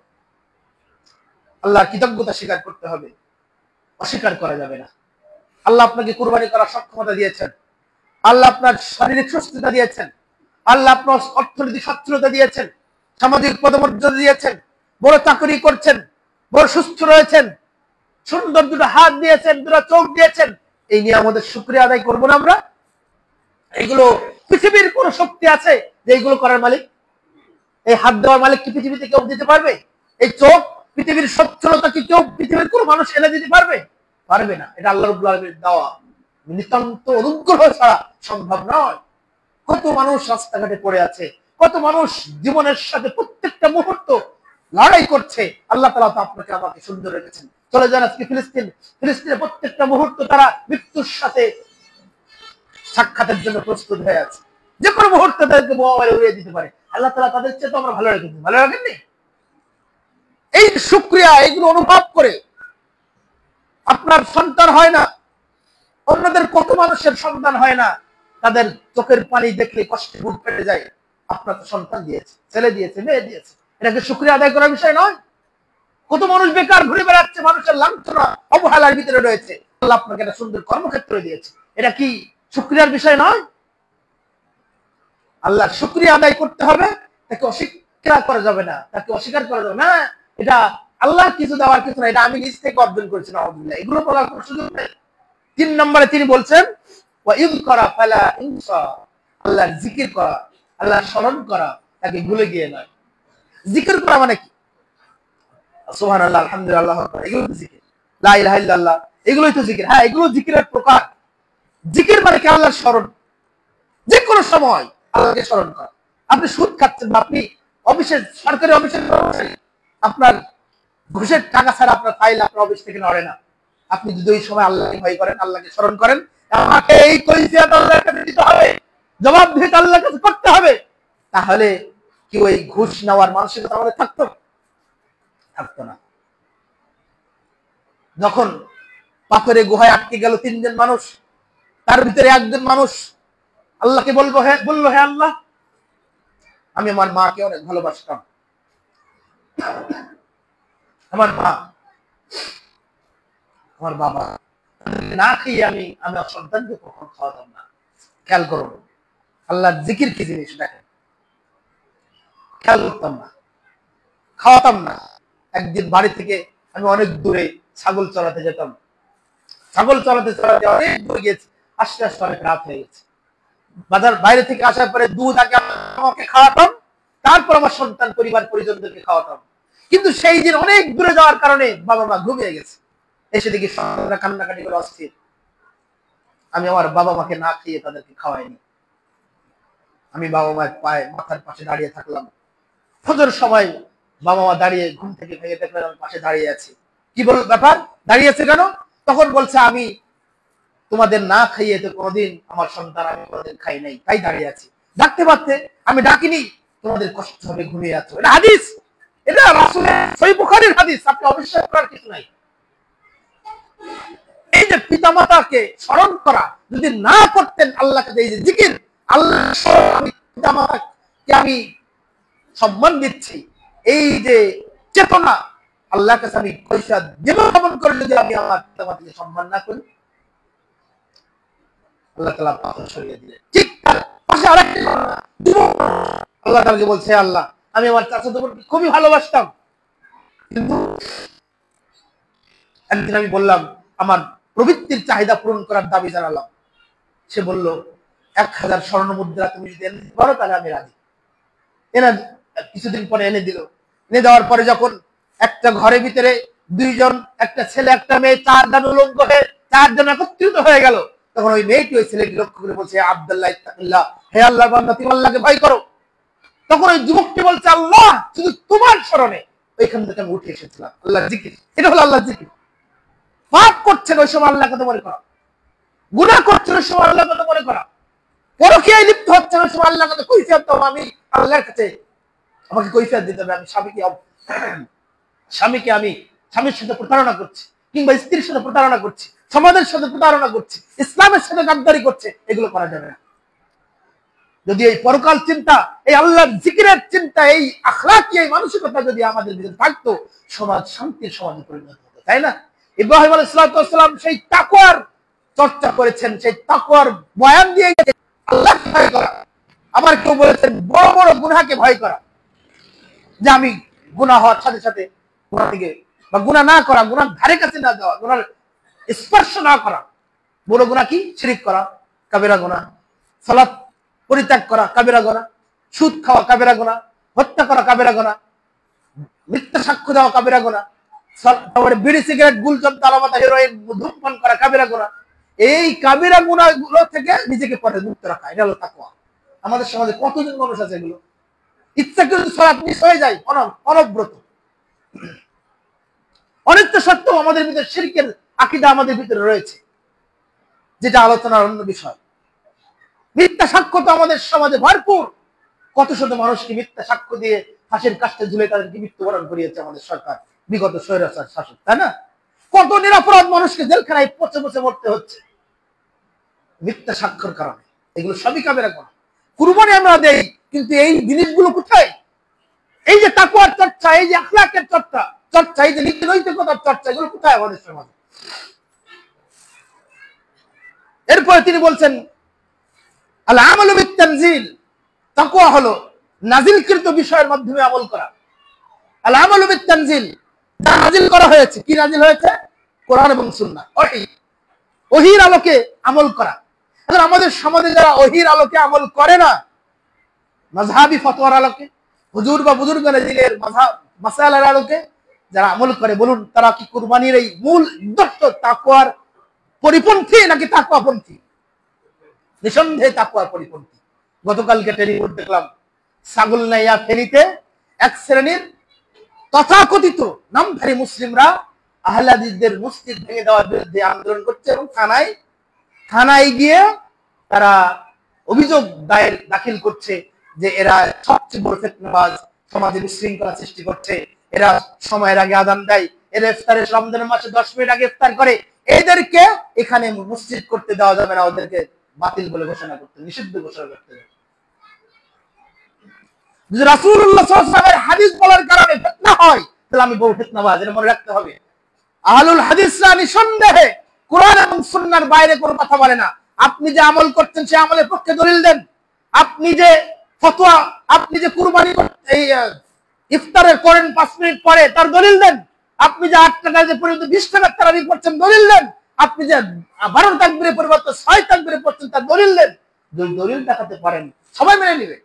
আল্লাহর কৃতজ্ঞতা স্বীকার করতে হবে, অস্বীকার করা যাবে না। আল্লাহ আপনাকে কুরবানি করার সক্ষমতা দিয়েছেন, আল্লাহ আপনার শারীরিক সুস্থতা দিয়েছেন, আল্লাহ আপনার অর্থনৈতিক সচ্ছলতা দিয়েছেন, সামাজিক পদমর্যাদা দিয়েছেন, বড় চাকরি করছেন, বড় সুস্থ রয়েছেন, সুন্দর দুটো হাত দিয়েছেন, দুটো চোখ দিয়েছেন। এই নিয়ে আমাদের শুকরিয়া আদায় করবো না আমরা? এগুলো পৃথিবীর কোন শক্তি আছে যে এইগুলো করার মালিক? এই হাত দেওয়ার মালিক কি পৃথিবীতে কেউ দিতে পারবে? এই চোখ, পৃথিবীর সচ্ছলতা কি কেউ, পৃথিবীর কোন মানুষ এনে দিতে পারবে? পারবে না। এটা আল্লাহ রাব্বুল আলামিনের দেওয়া, নিতান্ত অনুগ্রহ ছাড়া সম্ভব নয়। কত মানুষ রাস্তাঘাটে পড়ে আছে, কত মানুষ জীবনের সাথে প্রত্যেকটা মুহূর্ত লড়াই করছে। আল্লাহ তাআলা তো আপনাকে আমাকে সুন্দর রেখেছেন। চলে যান আজকে ফিলিস্তিনের প্রত্যেকটা মুহূর্ত তারা মৃত্যুর সাথে সাক্ষাতের জন্য প্রস্তুত হয়ে আছে। যে কোনো মুহূর্তে তাদেরকে বোমা মেরে উড়িয়ে দিতে পারে। আল্লাহ তাআলা তাদের চেয়ে তো আমরা ভালো রেখেছি, ভালো রাখেননি? এই শুকরিয়া, এগুলো অনুভব করে আপনার সন্তান হয় না, অন্যদের কত মানুষের সন্তান হয় না, তাদের চোখের পানি দেখলে কষ্টে বুক ফেটে যায়। আপনার তো সন্তান দিয়েছে, ছেলে দিয়েছে, মেয়ে দিয়েছে, এটাকে শুকরিয়া আদায় করার বিষয় নয়? কত মানুষ বেকার ঘুরে বেড়াচ্ছে, মানুষের লাঞ্ছনা অবহেলার ভিতরে রয়েছে, আল্লাহ আপনাকে একটা সুন্দর কর্মক্ষেত্র দিয়েছে, এটা কি শুকরিয়ার বিষয় নয়? আল্লাহর শুকরিয়া আদায় করতে হবে, তাকে অস্বীকার করা যাবে না, তাকে অস্বীকার করা যাবে না। এটা আল্লাহর কিছু দেওয়ার কিছু না, এটা আমি নিজ থেকে অর্জন করেছি, নাউযুবিল্লাহ, এগুলো বলার কোনো সুযোগ নেই। 3 নম্বরে তিনি বলছেন ওয়া ইযকরা ফালা ইনসা, আল্লাহর জিকির করা, আল্লাহর স্মরণ করা, তাকে ভুলে গিয়ে নয়। জিকির করা মানে কি? সুবহানাল্লাহ, আলহামদুলিল্লাহ, আল্লাহু আকবার, এগুলো তো জিকির। লা ইলাহা ইল্লাল্লাহ, এগুলোই তো জিকির। হ্যাঁ, এগুলো জিকিরের প্রকার। জিকির মানে কি? আল্লাহর স্মরণ, যে কোনো সময় আল্লাহকে স্মরণ করা। আপনি সুদ খাচ্ছেন বা আপনি অফিসের, সরকারি অফিসের কর্মচারী, আপনার ঘুষের টাকা ছাড়া আপনার ফাইল আপনার অফিস থেকে নড়ে না। আপনি যদি ওই সময় আল্লাহকে ভয় করেন, আল্লাহকে স্মরণ করেন, আমাকে এই কৈফিয়ত আল্লাহর কাছে দিতে হবে, জবাবদিহিতা আল্লাহর কাছে করতে হবে, তাহলে কি ওই ঘুষ নেওয়ার মানসিকতা আমাদের থাকতো? থাকতো না। যখন পাথরে গুহায় আটকে গেল 3 জন মানুষ, তার ভিতরে একজন মানুষ আল্লাহকে বললো, হে আল্লাহ, আমি আমার মাকে অনেক ভালোবাসতাম, আমার মা, আমার বাবা না খেয়ে আমি আমার সন্তানকে কখন খাওয়াতাম না। খেয়াল করুন, আল্লাহর জিকির কি জিনিস দেখেন, খেয়াল করতাম না, খাওয়াতাম না। একদিন বাড়ি থেকে আমি অনেক দূরে ছাগল চড়াতে যেতাম, ছাগল চড়াতে চড়াতে অনেক দূরে গেছি, আস্তে আস্তে অনেক রাত হয়ে গেছে। বাজার বাইরে থেকে আসার পরে দুধ আগে আমাকে খাওয়াতাম, তারপর আমার সন্তান পরিবার পরিজনদেরকে খাওয়াতাম। কিন্তু সেই দিন অনেক দূরে যাওয়ার কারণে বাবা মা ঘুমিয়ে গেছে, এসে দেখি সন্তানরা কান্নাকাটি করে অস্থির। আমি আমার বাবা মাকে না খেয়ে তাদেরকে খাওয়াইনি। আমি বাবা মায়ের পায়ে মাথার পাশে দাঁড়িয়ে থাকলাম। ফজর সময় বাবা মা দাঁড়িয়ে ঘুম থেকে ভেঙে দেখলেন আমি পাশে দাঁড়িয়ে আছি। কি বল ব্যাপার, দাঁড়িয়েছে কেন? তখন বলছে, আমি তোমাদের না খাইয়ে তো কোনোদিন আমার সন্তান আমি কোনোদিন খাই নাই, তাই দাঁড়িয়ে আছি। ডাকতে পারতে, আমি ডাকিনি, তোমাদের কষ্ট হবে, ঘুমিয়ে আছো। এটা হাদিস, এটা রাসূলের সহিহ বুখারীর হাদিস, আপনি অবিশ্বাস করার কিছু নাই। এই যে পিতামাতাকে স্মরণ করা যদি না করতেন আল্লাহকে, এই যে জিকির, আল্লাহ আমি পিতামাতাকে আমি সম্মান দিচ্ছি, এই যে চেতনা, আল্লাহর কাছে আমি পয়সা দেব কেমন করে যদি আমি আমার পিতামাতাকে সম্মান না করি? আল্লাহ তাআলা পাথর সরিয়ে দিলেন। ঠিক তার পাশে আরেকটা আল্লাহ তাআলাকে বলছে, আল্লাহ, আমি আমার চাচাতো বোনকে খুবই ভালোবাসতাম, কিন্তু একদিন আমি বললাম আমার প্রবৃত্তির চাহিদা পূরণ করার দাবি জানালাম। সে বলল, 1000 স্বর্ণ মুদ্রা তুমি যদি এনে দিতে পারো তাহলে আমি রাজি। এনে কিছুদিন পরে এনে দিল। এনে দেওয়ার পরে যখন একটা ঘরের ভিতরে 2 জন, একটা ছেলে একটা মেয়ে, 4 জন উলঙ্গ হয়ে 4 জন একত্রিত হয়ে গেল, তখন ওই মেয়েটি ওই ছেলেকে লক্ষ্য করে বলছে, আব্দুল্লাহ ইত্তাকিল্লাহ, হে আল্লাহর বান্দা, তুমি আল্লাহকে ভয় করো। তখন ওই যুবকটি বলছে, আল্লাহ, শুধু তোমার স্মরণে ওইখান থেকে আমি উঠে এসেছিলাম। আল্লাহর জিকির, এটা হলো আল্লাহর জিকির। পাপ করছেন ওই সময় আল্লাহর কথা মনে করা, গুনাহ করছেন ওই সময় আল্লাহর কথা মনে করা, পরকীয়ায় লিপ্ত হচ্ছেন ওই সময় আল্লাহর কথা কৈফিয়ত দাও, আমি আল্লাহর কাছে আমাকে কৈফিয়ত দিতে হবে। আমি স্বামীর সাথে প্রতারণা করছি, কিংবা স্ত্রীর সাথে প্রতারণা করছি, সমাজের সাথে প্রতারণা করছি, ইসলামের সাথে গাদ্দারি করছে, এগুলো করা যাবে না। যদি এই পরকাল চিন্তা, এই আল্লাহর জিকিরের চিন্তা, এই আখলাকি, এই মানসিকতা যদি আমাদের ভিতরে থাকতো, সমাজ শান্তির সমাজে পরিণত হতো, তাই না? ইব্রাহিম আলাইহিস সালাম সেই তাকওয়ার চর্চা করেছেন, সেই তাকওয়ার বয়ান দিয়ে গেছেন, আল্লাহকে ভয় করা। আবার কেউ বলেছেন বড় বড় গুনাহকে ভয় করা, যে আমি গুনাহ হওয়ার সাথে সাথে গুনাহ থেকে, বা গুনাহ না করা, গুনাহ ধারে কাছে না যাওয়া, গুনাহ স্পর্শ না করা। বড় গুনাহ কি? শিরক করা, কাবিরা গুনাহ। সালাত পরিত্যাগ করা, কাবিরা গুনাহ। সুদ খাওয়া, কাবিরা গুনাহ। হত্যা করা, কাবিরা গুনাহ। মিথ্যা সাক্ষ্য দেওয়া, কাবিরা গুনাহ। তারপরে বিড়ি, সিগারেট, গুলশান, তালাবাতা, হেরোইন, ধূমপান করা, কাবিরা গুনাহ। এই কাবিরা গুনাহগুলো থেকে নিজেকে পরে মুক্ত রাখা, এটা হলো তাকওয়া। আমাদের সমাজে কতজন মানুষ আছে এগুলো ইচ্ছা কিন্তু সালাত মিস হয়ে যায়, অনব্রত। অনিত্য সত্ত্বেও আমাদের ভিতরে শিরকের আকীদা আমাদের ভিতরে রয়েছে, যেটা আলোচনার অন্য বিষয়। মিথ্যা সাক্ষ্য তো আমাদের সমাজে ভরপুর। কত শত মানুষকে মিথ্যা সাক্ষ্য দিয়ে ফাঁসির কাস্টে ঝুলে তাদেরকে মৃত্যুবরণ করিয়েছে আমাদের সরকার, বিগত স্বৈরাচার শাসক, তাই না? কত নিরপরাধ মানুষকে জেলখানায় পচে পচে মরতে হচ্ছে মিথ্যা সাক্ষ্যের কারণে। এগুলো সবই কাবিরা গুনাহ। কুরবানি আমরা দেই, কিন্তু এই জিনিসগুলো কোথায়? এই যে তাকওয়ার চর্চা, এই যে আখলাকের চর্চা, এই যে নীতি নৈতিকতার চর্চা, এগুলো কোথায় আমাদের সমাজে? এরপরে তিনি বলছেন আল আমালু বিত তানজিল, তাকওয়া হলো নাজিলকৃত বিষয়ের মাধ্যমে আমল করা। আল আমালু বিত তানজিল, যা নাজিল করা হয়েছে। কি নাজিল হয়েছে? কোরআন এবং সুন্নাহ, ওহী, ওহীর আলোকে আমল করা। এখন আমাদের সমাজে যারা ওহীর আলোকে আমল করে না, মাযহাবী ফতোয়ার আলোকে, হুজুর বা বুজুর্গানের দিনের মাযহাব মাসাইলের আলোকে যারা আমল করে, বলুন তারা কি কুরবানির এই মূল উদ্দেশ্য তাকওয়ার পরিপন্থী নাকি তাকওয়াপন্থী? নিঃসন্দেহে তাকওয়ার পরিপন্থী। গতকালকে টেলিভিশন দেখলাম, ছাগলনাইয়া ফেনীতে এক শ্রেণীর তথাকথিত নামধারী মুসলিমরা আহলে হাদিসদের মসজিদ ভেঙে দেওয়ার বিরুদ্ধে আন্দোলন করছে এবং থানায় গিয়ে তারা অভিযোগ দাখিল করছে যে এরা সবচেয়ে বড় ফিতনাবাজ, সমাজে বিশৃঙ্খলা সৃষ্টি করছে, এরা সময়ের আগে আযান দেয়, এরা ইফতারের রমজানের মাসে 10 মিনিট আগে ইফতার করে, এদেরকে এখানে মসজিদ করতে দেওয়া যাবে না, ওদেরকে বাতিল বলে ঘোষণা করতে, নিষিদ্ধ ঘোষণা করতে হবে। যদি রাসূলুল্লাহ সাল্লাল্লাহু আলাইহি ওয়াসাল্লামের হাদিস বলার কারণে ফিতনা হয়, তাহলে আমি বড় ফিতনাবাজ, এটা মনে রাখতে হবে। আহলুল হাদিসরা নিঃসন্দেহে কোরআন এবং সুন্নাহর বাইরে কোনো কথা বলে না। আপনি যে আমল করছেন সেই আমলের পক্ষে দলিল দেন। আপনি যে ফতোয়া, আপনি যে কুরবানি এই ইফতারের করেন 5 মিনিট পরে, তার দলিল দেন। আপনি যে 8 টাকা যে পর্যন্ত 20 টাকা তারাবি পড়ছেন, দলিল দেন। আপনি যে 12 তাকবীরের পরিবর্তে 6 তাকবীরে পড়ছেন, তার দলিল দেন। যদি দলিল দেখাতে পারেন, সবাই মেনে নেবে।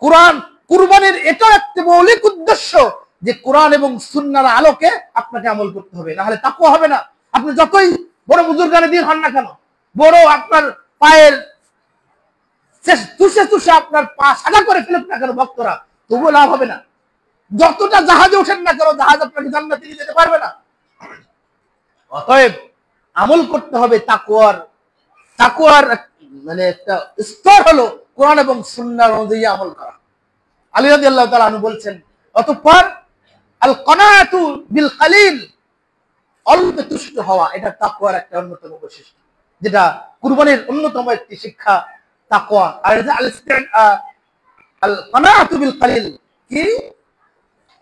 কোরআন কুরবানির এটাও একটা মৌলিক উদ্দেশ্য যে কোরআন এবং সুন্নাহর আলোকে আপনাকে আমল করতে হবে, না হলে তাকওয়া হবে না। আপনি যতই বড় বুজুর্গানে দিন হন না কেন, বড় আপনার পায়ের তুষে আপনার পা সাদা করে ফেলুক না কেন ভক্তরা, তবুও লাভ হবে না। যতটা জাহাজে ওঠেন না কেন, জাহাজ আপনাকে জান্নাতে নিয়ে যেতে পারবে না। অতএব আমল করতে হবে তাকওয়ার মানে একটা স্তর হলো কোরআন এবং সুন্নাহর অনুযায়ী আমল করা। আলী রাদিয়াল্লাহু তাআলা আনহু বলছেন, অতঃপর আল কানাতু বিল কালিল, অল্পে তুষ্ট হওয়া, এটা তাকওয়ার একটা অন্যতম বৈশিষ্ট্য, যেটা কুরবানির অন্যতম একটি শিক্ষা তাকওয়া। আর আল কানাতু বিল কালিল কি?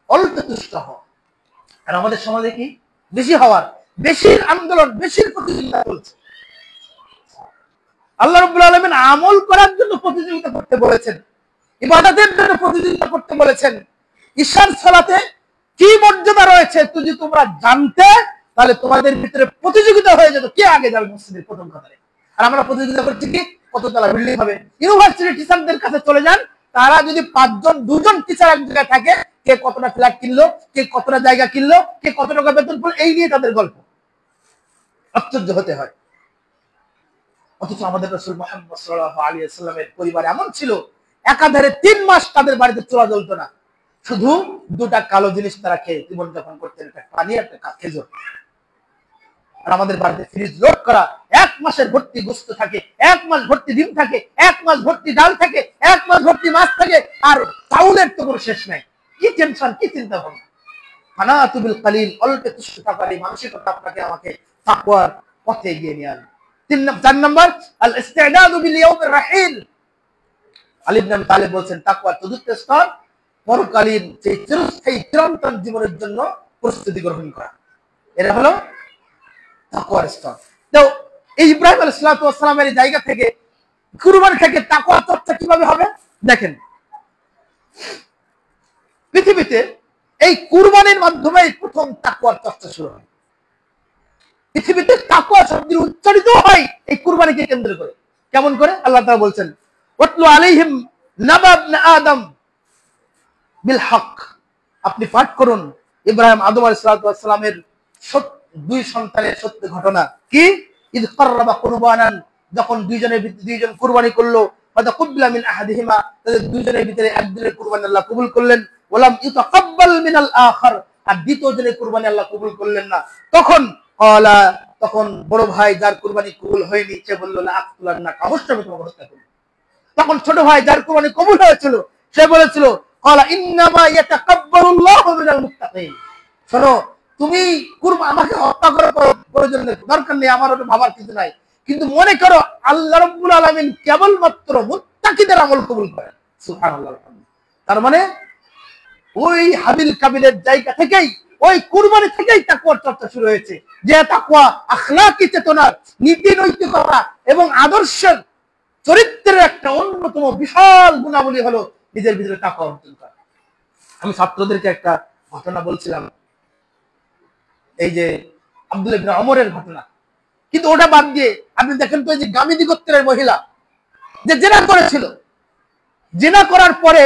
অল্পে তুষ্ট হওয়া। আর আমাদের সমাজে কি? বেশি হওয়ার, বেশির আন্দোলন, বেশির প্রতিযোগিতা চলছে। আল্লাহ রাব্বুল আলামিন আমল করার জন্য প্রতিযোগিতা করতে বলেছেন, ইবাদতের জন্য প্রতিযোগিতা করতে বলেছেন। ঈশার সালাতে কি মর্যাদা রয়েছে যদি তোমরা জানতে, তাহলে তোমাদের ভিতরে প্রতিযোগিতা হয়ে যেত কে আগে যাবে মসজিদের প্রথম কাতারে। আর আমরা প্রতিযোগিতা করছি কি? কততলা বিল্ডিং হবে। ইউনিভার্সিটি টিচারদের কাছে চলে যান, তারা যদি 5 জন 2 জন টিচার এক জায়গায় থাকে, কে কতটা ফ্ল্যাট কিনলো, কে কতটা জায়গা কিনলো, কে কত টাকা বেতন পেল, এই নিয়ে তাদের গল্প। আশ্চর্য হতে হয়। অথচ আমাদের রাসূল মুহাম্মদ সাল্লাল্লাহু আলাইহি ওয়াসাল্লামের পরিবার এমন ছিল, একাধারে 3 মাস তাদের বাড়িতে চুলা জ্বলতো না, শুধু 2টা কালো জিনিস তারা খেয়ে জীবনযাপন করতেন, একটা পানি আর একটা খেজুর। আর আমাদের বাড়িতে ফ্রিজ লোড করা, 1 মাসের ভর্তি গোশত থাকে, 1 মাস ভর্তি ডিম থাকে, 1 মাস ভর্তি ডাল থাকে, 1 মাস ভর্তি মাছ থাকে, আর চাউলের তো কোনো শেষ নাই। কি টেনশন, কি চিন্তা ভাবনা। কানাতু বিল কালিল, অল্পে তুষ্ট থাকার এই মানসিকতা আপনাকে আমাকে তাকওয়ার পথে এগিয়ে নিয়ে আসবে। 4 নম্বর আল ইস্তিদাদু বিল ইয়াউমির রাহিল। আলী ইবনে আবি তালেব বলেছেন, তাকওয়ার চতুর্থ স্তর পরকালীন সেই চিরস্থায়ী চিরন্তন জীবনের জন্য প্রস্তুতি গ্রহণ করা। এটা হলো তাকওয়ার স্তর। তো এই ইব্রাহিম আলাইহিস সালাতু ওয়াস সালামের জায়গা থেকে কুরবানি থেকে তাকওয়ার চর্চা কিভাবে হবে দেখেন। পৃথিবীতে এই কুরবানির মাধ্যমে প্রথম তাকওয়ার চর্চা শুরু হয়। পৃথিবীতে তাকওয়া শব্দ উচ্চারিত হয় এই কুরবানিকে কেন্দ্র করে। কেমন করে? আল্লাহ তাআলা বলছেন, ওয়াতলু আলাইহিম নাবা ইবনে আদম বিল হক। আপনি পাঠ করুন ইব্রাহিম আদম আলাইহিস সালাতু ওয়াস সালামের 2 সন্তানের সত্য ঘটনা। কি? ইদ কাররাবা কুরবানান, যখন দুইজন কুরবানি করলো, ফাদা কুবলা মিন আহাদিহিমা, তাদের দুইজনের ভিতরে একজনের কুরবানি আল্লাহ কবুল করলেন, ওয়ালাম ইতাকাব্বাল মিনাল আখার, আর দ্বিতীয় জনের কুরবানি আল্লাহ কবুল করলেন না। তখন বড় ভাই যার কুরবানি কবুল হয়নি, সে বলল, লা আকতুলান্না, অবশ্যই আমি তোমাকে হত্যা করব। তখন ছোট ভাই যার কুরবানি কবুল হয়েছিল, সে বলেছিল, ক্বালা ইন্নামা ইয়াতাকাব্বালুল্লাহু মিনাল মুত্তাকিন, শোনো তুমি আমাকে হত্যা করার প্রয়োজন নেই, দরকার নেই, আমার ওটা ভাবার কিছু নাই, কিন্তু মনে করো আল্লাহ রাব্বুল আলামিন কেবলমাত্র মুত্তাকিদের আমল কবুল করেন। সুবহানাল্লাহ। তার মানে ওই হাবিল কাবিলের জায়গা থেকেই, ওই কুরবানি থেকেই তাকওয়ার চর্চা শুরু হয়েছে, যে তাকওয়া আখলাকি চেতনার, নীতি নৈতিকতা এবং আদর্শের চরিত্রের একটা অন্যতম বিশাল গুণাবলী হলো নিজের ভিতরে তাকওয়া অর্জন করা। আমি ছাত্রদেরকে একটা ঘটনা বলছিলাম, এই যে আব্দুল্লাহ ইবনে ওমরের ঘটনা, কিন্তু ওটা বাদ দিয়ে আপনি দেখেন তো এই যে গামিনী গোত্রের মহিলা যে জিনা করেছিল, জিনা করার পরে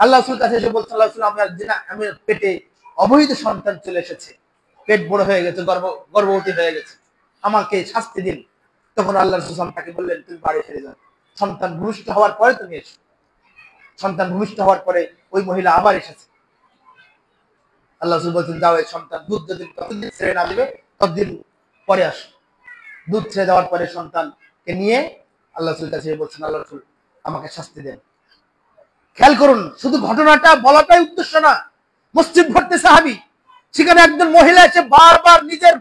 আল্লাহ রাসূলের কাছে এসে বলছে, আল্লাহ রাসূল আমার পেটে অবৈধ সন্তান চলে এসেছে, পেট বড় হয়ে গেছে, গর্ভবতী হয়ে গেছে, আমাকে শাস্তি দিন। তখন আল্লাহ রাসূল তাকে বললেন, তুমি বাড়ি ফিরে যাও, সন্তান ভূমিষ্ঠ হওয়ার পরে তুমি এসো। সন্তান ভূমিষ্ঠ হওয়ার পরে ওই মহিলা আবার এসেছে। আল্লাহ রাসূল বলছেন, যাও, এই সন্তান দুধ যদি ততদিন ছেড়ে না দিবে ততদিন পরে আসো। দুধ ছেড়ে দেওয়ার পরে সন্তানকে নিয়ে আল্লাহ রাসূলের কাছে বলছেন, আল্লাহ রাসূল আমাকে শাস্তি দেন। খেয়াল করুন, শুধু ঘটনাটা বলাটাই উদ্দেশ্য না। মসজিদ ভর্তি সাহাবী, সেখানে একজন মহিলা এসে বারবার নিজের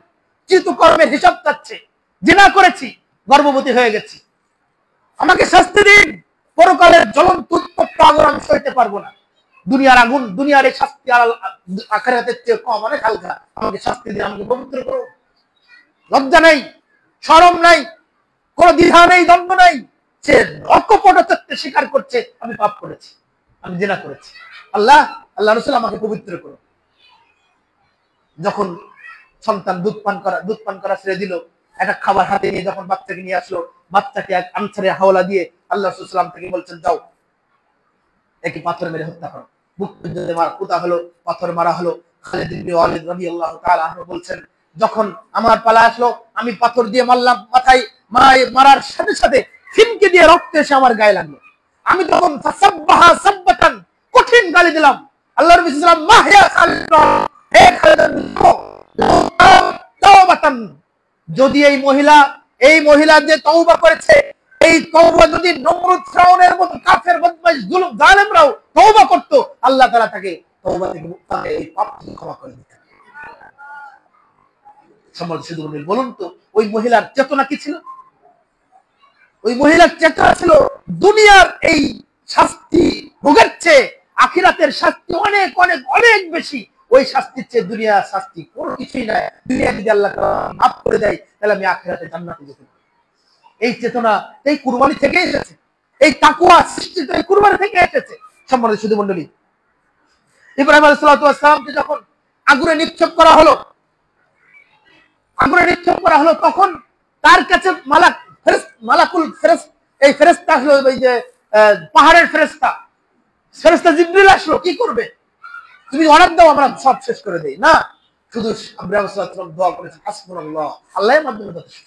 কৃতকর্মের হিসাব চাচ্ছে, জিনা করেছি, গর্ভবতী হয়ে গেছি, আমাকে শাস্তি দিন, পরকালের জ্বলন্ত উত্তপ্ত আগুন আমি সইতে পারবো না, দুনিয়ার আগুন, দুনিয়ার এই শাস্তি আখিরাতের চেয়ে কম, অনেক হালকা, আমাকে শাস্তি দিন, আমাকে পবিত্র করো। লজ্জা নেই, শরম নাই, কোনো দ্বিধা নেই, দ্বন্দ্ব নাই, সে অকপটত্বে স্বীকার করছে, আমি পাপ করেছি, আমি জিনা করেছি, আল্লাহ রাসূল আমাকে পবিত্র করো। যখন সন্তান দুধ পান করা ছেড়ে দিল, একটা খাবার হাতে নিয়ে যখন বাচ্চাকে নিয়ে আসলো, বাচ্চাকে এক আনসারে হাওলা দিয়ে আল্লাহ রাসূল সাল্লাল্লাহু আলাইহি ওয়াসাল্লাম থেকে বলছেন, যাও, একে পাথর মেরে হত্যা করো। বুক পর্যন্ত কুতা হলো, পাথর মারা হলো। খালিদ ইবনে ওয়ালিদ রাদিয়াল্লাহু তাআলা আনহু বলছেন, যখন আমার পালা আসলো, আমি পাথর দিয়ে মারলাম, মাথায় মারার সাথে সাথে ফিনকে দিয়ে রক্ত এসে আমার গায়ে লাগলো। আমি তখন ফাসাব্বাহা সাব্বাতান, কঠিন গালি দিলাম। আল্লাহর নবী সাল্লাল্লাহু আলাইহি ওয়াসাল্লাম, মাহিয়া খালিদ, হে খালিদ, তাওবাতান, যদি এই মহিলা যে তওবা করেছে, এই তওবা যদি নমরুদ ফিরআউনের মতো কাফের বদমাশ জালেমরাও তওবা করত, আল্লাহ তাআলা তাকে তওবা থেকে এই পাপ থেকে ক্ষমা করে দিতেন। সম্মানিত সুধী, বলুন তো ওই মহিলার চেতনা কি ছিল? ওই মহিলার চেতনা ছিল দুনিয়ার এই শাস্তি ভোগের চেয়ে আখিরাতের শাস্তি অনেক অনেক অনেক বেশি। ওই শাস্তির চেয়ে দুনিয়ার শাস্তি কোনো কিছুই নাই। দুনিয়া যদি আল্লাহ মাফ করে দেয়, তাহলে আমি আখিরাতে জান্নাতে যেতে পারি। এই চেতনা এই কুরবানি থেকে এসেছে, এই তাকওয়া সৃষ্টি এই কুরবানি থেকে এসেছে। সম্মানিত সুধী মণ্ডলী, ইব্রাহিম আলাইহিস সালামকে যখন আগুনে নিক্ষেপ করা হলো, তখন তার কাছে মালাকুল এই ফেরেশতা আসলো, ওই যে পাহাড়ের ফেরেশতা জিবরিল আসলো, কি করবে? তুমি অর্ডার দাও, আমরা সব শেষ করে দেই। না, শুধু ইব্রাহিম আলাইহিস সালাম দোয়া করেছেন, হাসবুনাল্লাহ, আল্লাহর মাধ্যমে যথেষ্ট।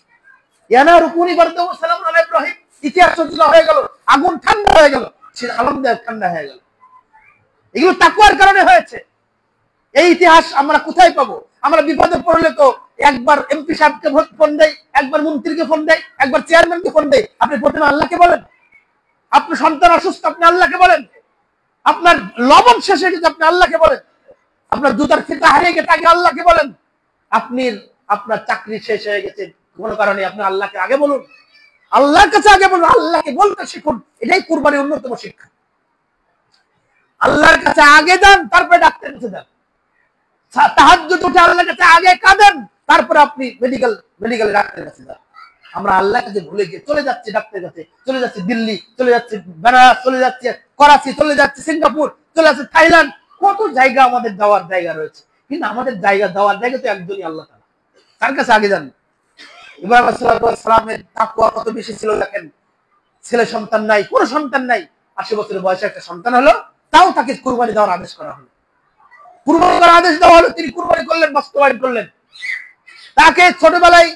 ইয়ানা রুকুনি বারদাও সালামুন আলা ইব্রাহিম, ইতিহাস রচনা হয়ে গেল, আগুন ঠান্ডা হয়ে গেল, সে আলমদার ঠান্ডা হয়ে গেল। এগুলো তাকওয়ার কারণে হয়েছে। এই ইতিহাস আমরা কোথায় পাবো? আমরা বিপদে পড়লে তো একবার এমপি সাহেবকে ফোন দেয়, একবার মন্ত্রীকে ফোন দেয়, একবার চেয়ারম্যানকে ফোন দেয়। আপনি প্রথমে আল্লাহকে বলেন। আপনার সন্তান অসুস্থ, আপনি আল্লাহকে বলেন। আপনার লবণ শেষ হয়ে গেছে, আপনি আল্লাহকে বলেন। আপনার জুতার ফিতা হারিয়ে গেছে, আগে আল্লাহকে বলেন। আপনার চাকরি শেষ হয়ে গেছে কোনো কারণে, আপনি আল্লাহকে আগে বলুন, আল্লাহর কাছে আগে বলুন, আল্লাহকে বলতে শিখুন। এটাই কুরবানির অন্যতম শিক্ষা। আল্লাহর কাছে আগে যান, তারপরে ডাক্তারের কাছে যান। তাহাজ্জুদ উঠে আল্লাহর কাছে আগে কাঁদেন, তারপরে আপনি মেডিকেলে ডাক্তারের কাছে যান। আমরা আল্লাহর কাছে ভুলে গিয়ে চলে যাচ্ছি ডাক্তারের কাছে, চলে যাচ্ছি দিল্লি, চলে যাচ্ছি বেনারস, চলে যাচ্ছে করাচি, চলে যাচ্ছে সিঙ্গাপুর, চলে যাচ্ছে থাইল্যান্ড। কত জায়গা আমাদের যাওয়ার জায়গা রয়েছে, কিন্তু আমাদের যাওয়ার জায়গা তো একজনই, আল্লাহ তাআলা। তার কাছে আগে যান। ইব্রাহিম আলাইহিস সালামের তাকওয়া কত বেশি ছিল দেখেন। ছেলে সন্তান নাই, কোনো সন্তান নাই, 80 বছরের বয়সে একটা সন্তান হলো, তাও তাকে কুরবানি দেওয়ার আদেশ করা হলো। কুরবানি করার আদেশ দেওয়া হলো, তিনি কুরবানি করলেন, বাস্তবায়ন করলেন। তাকে ছোটবেলায়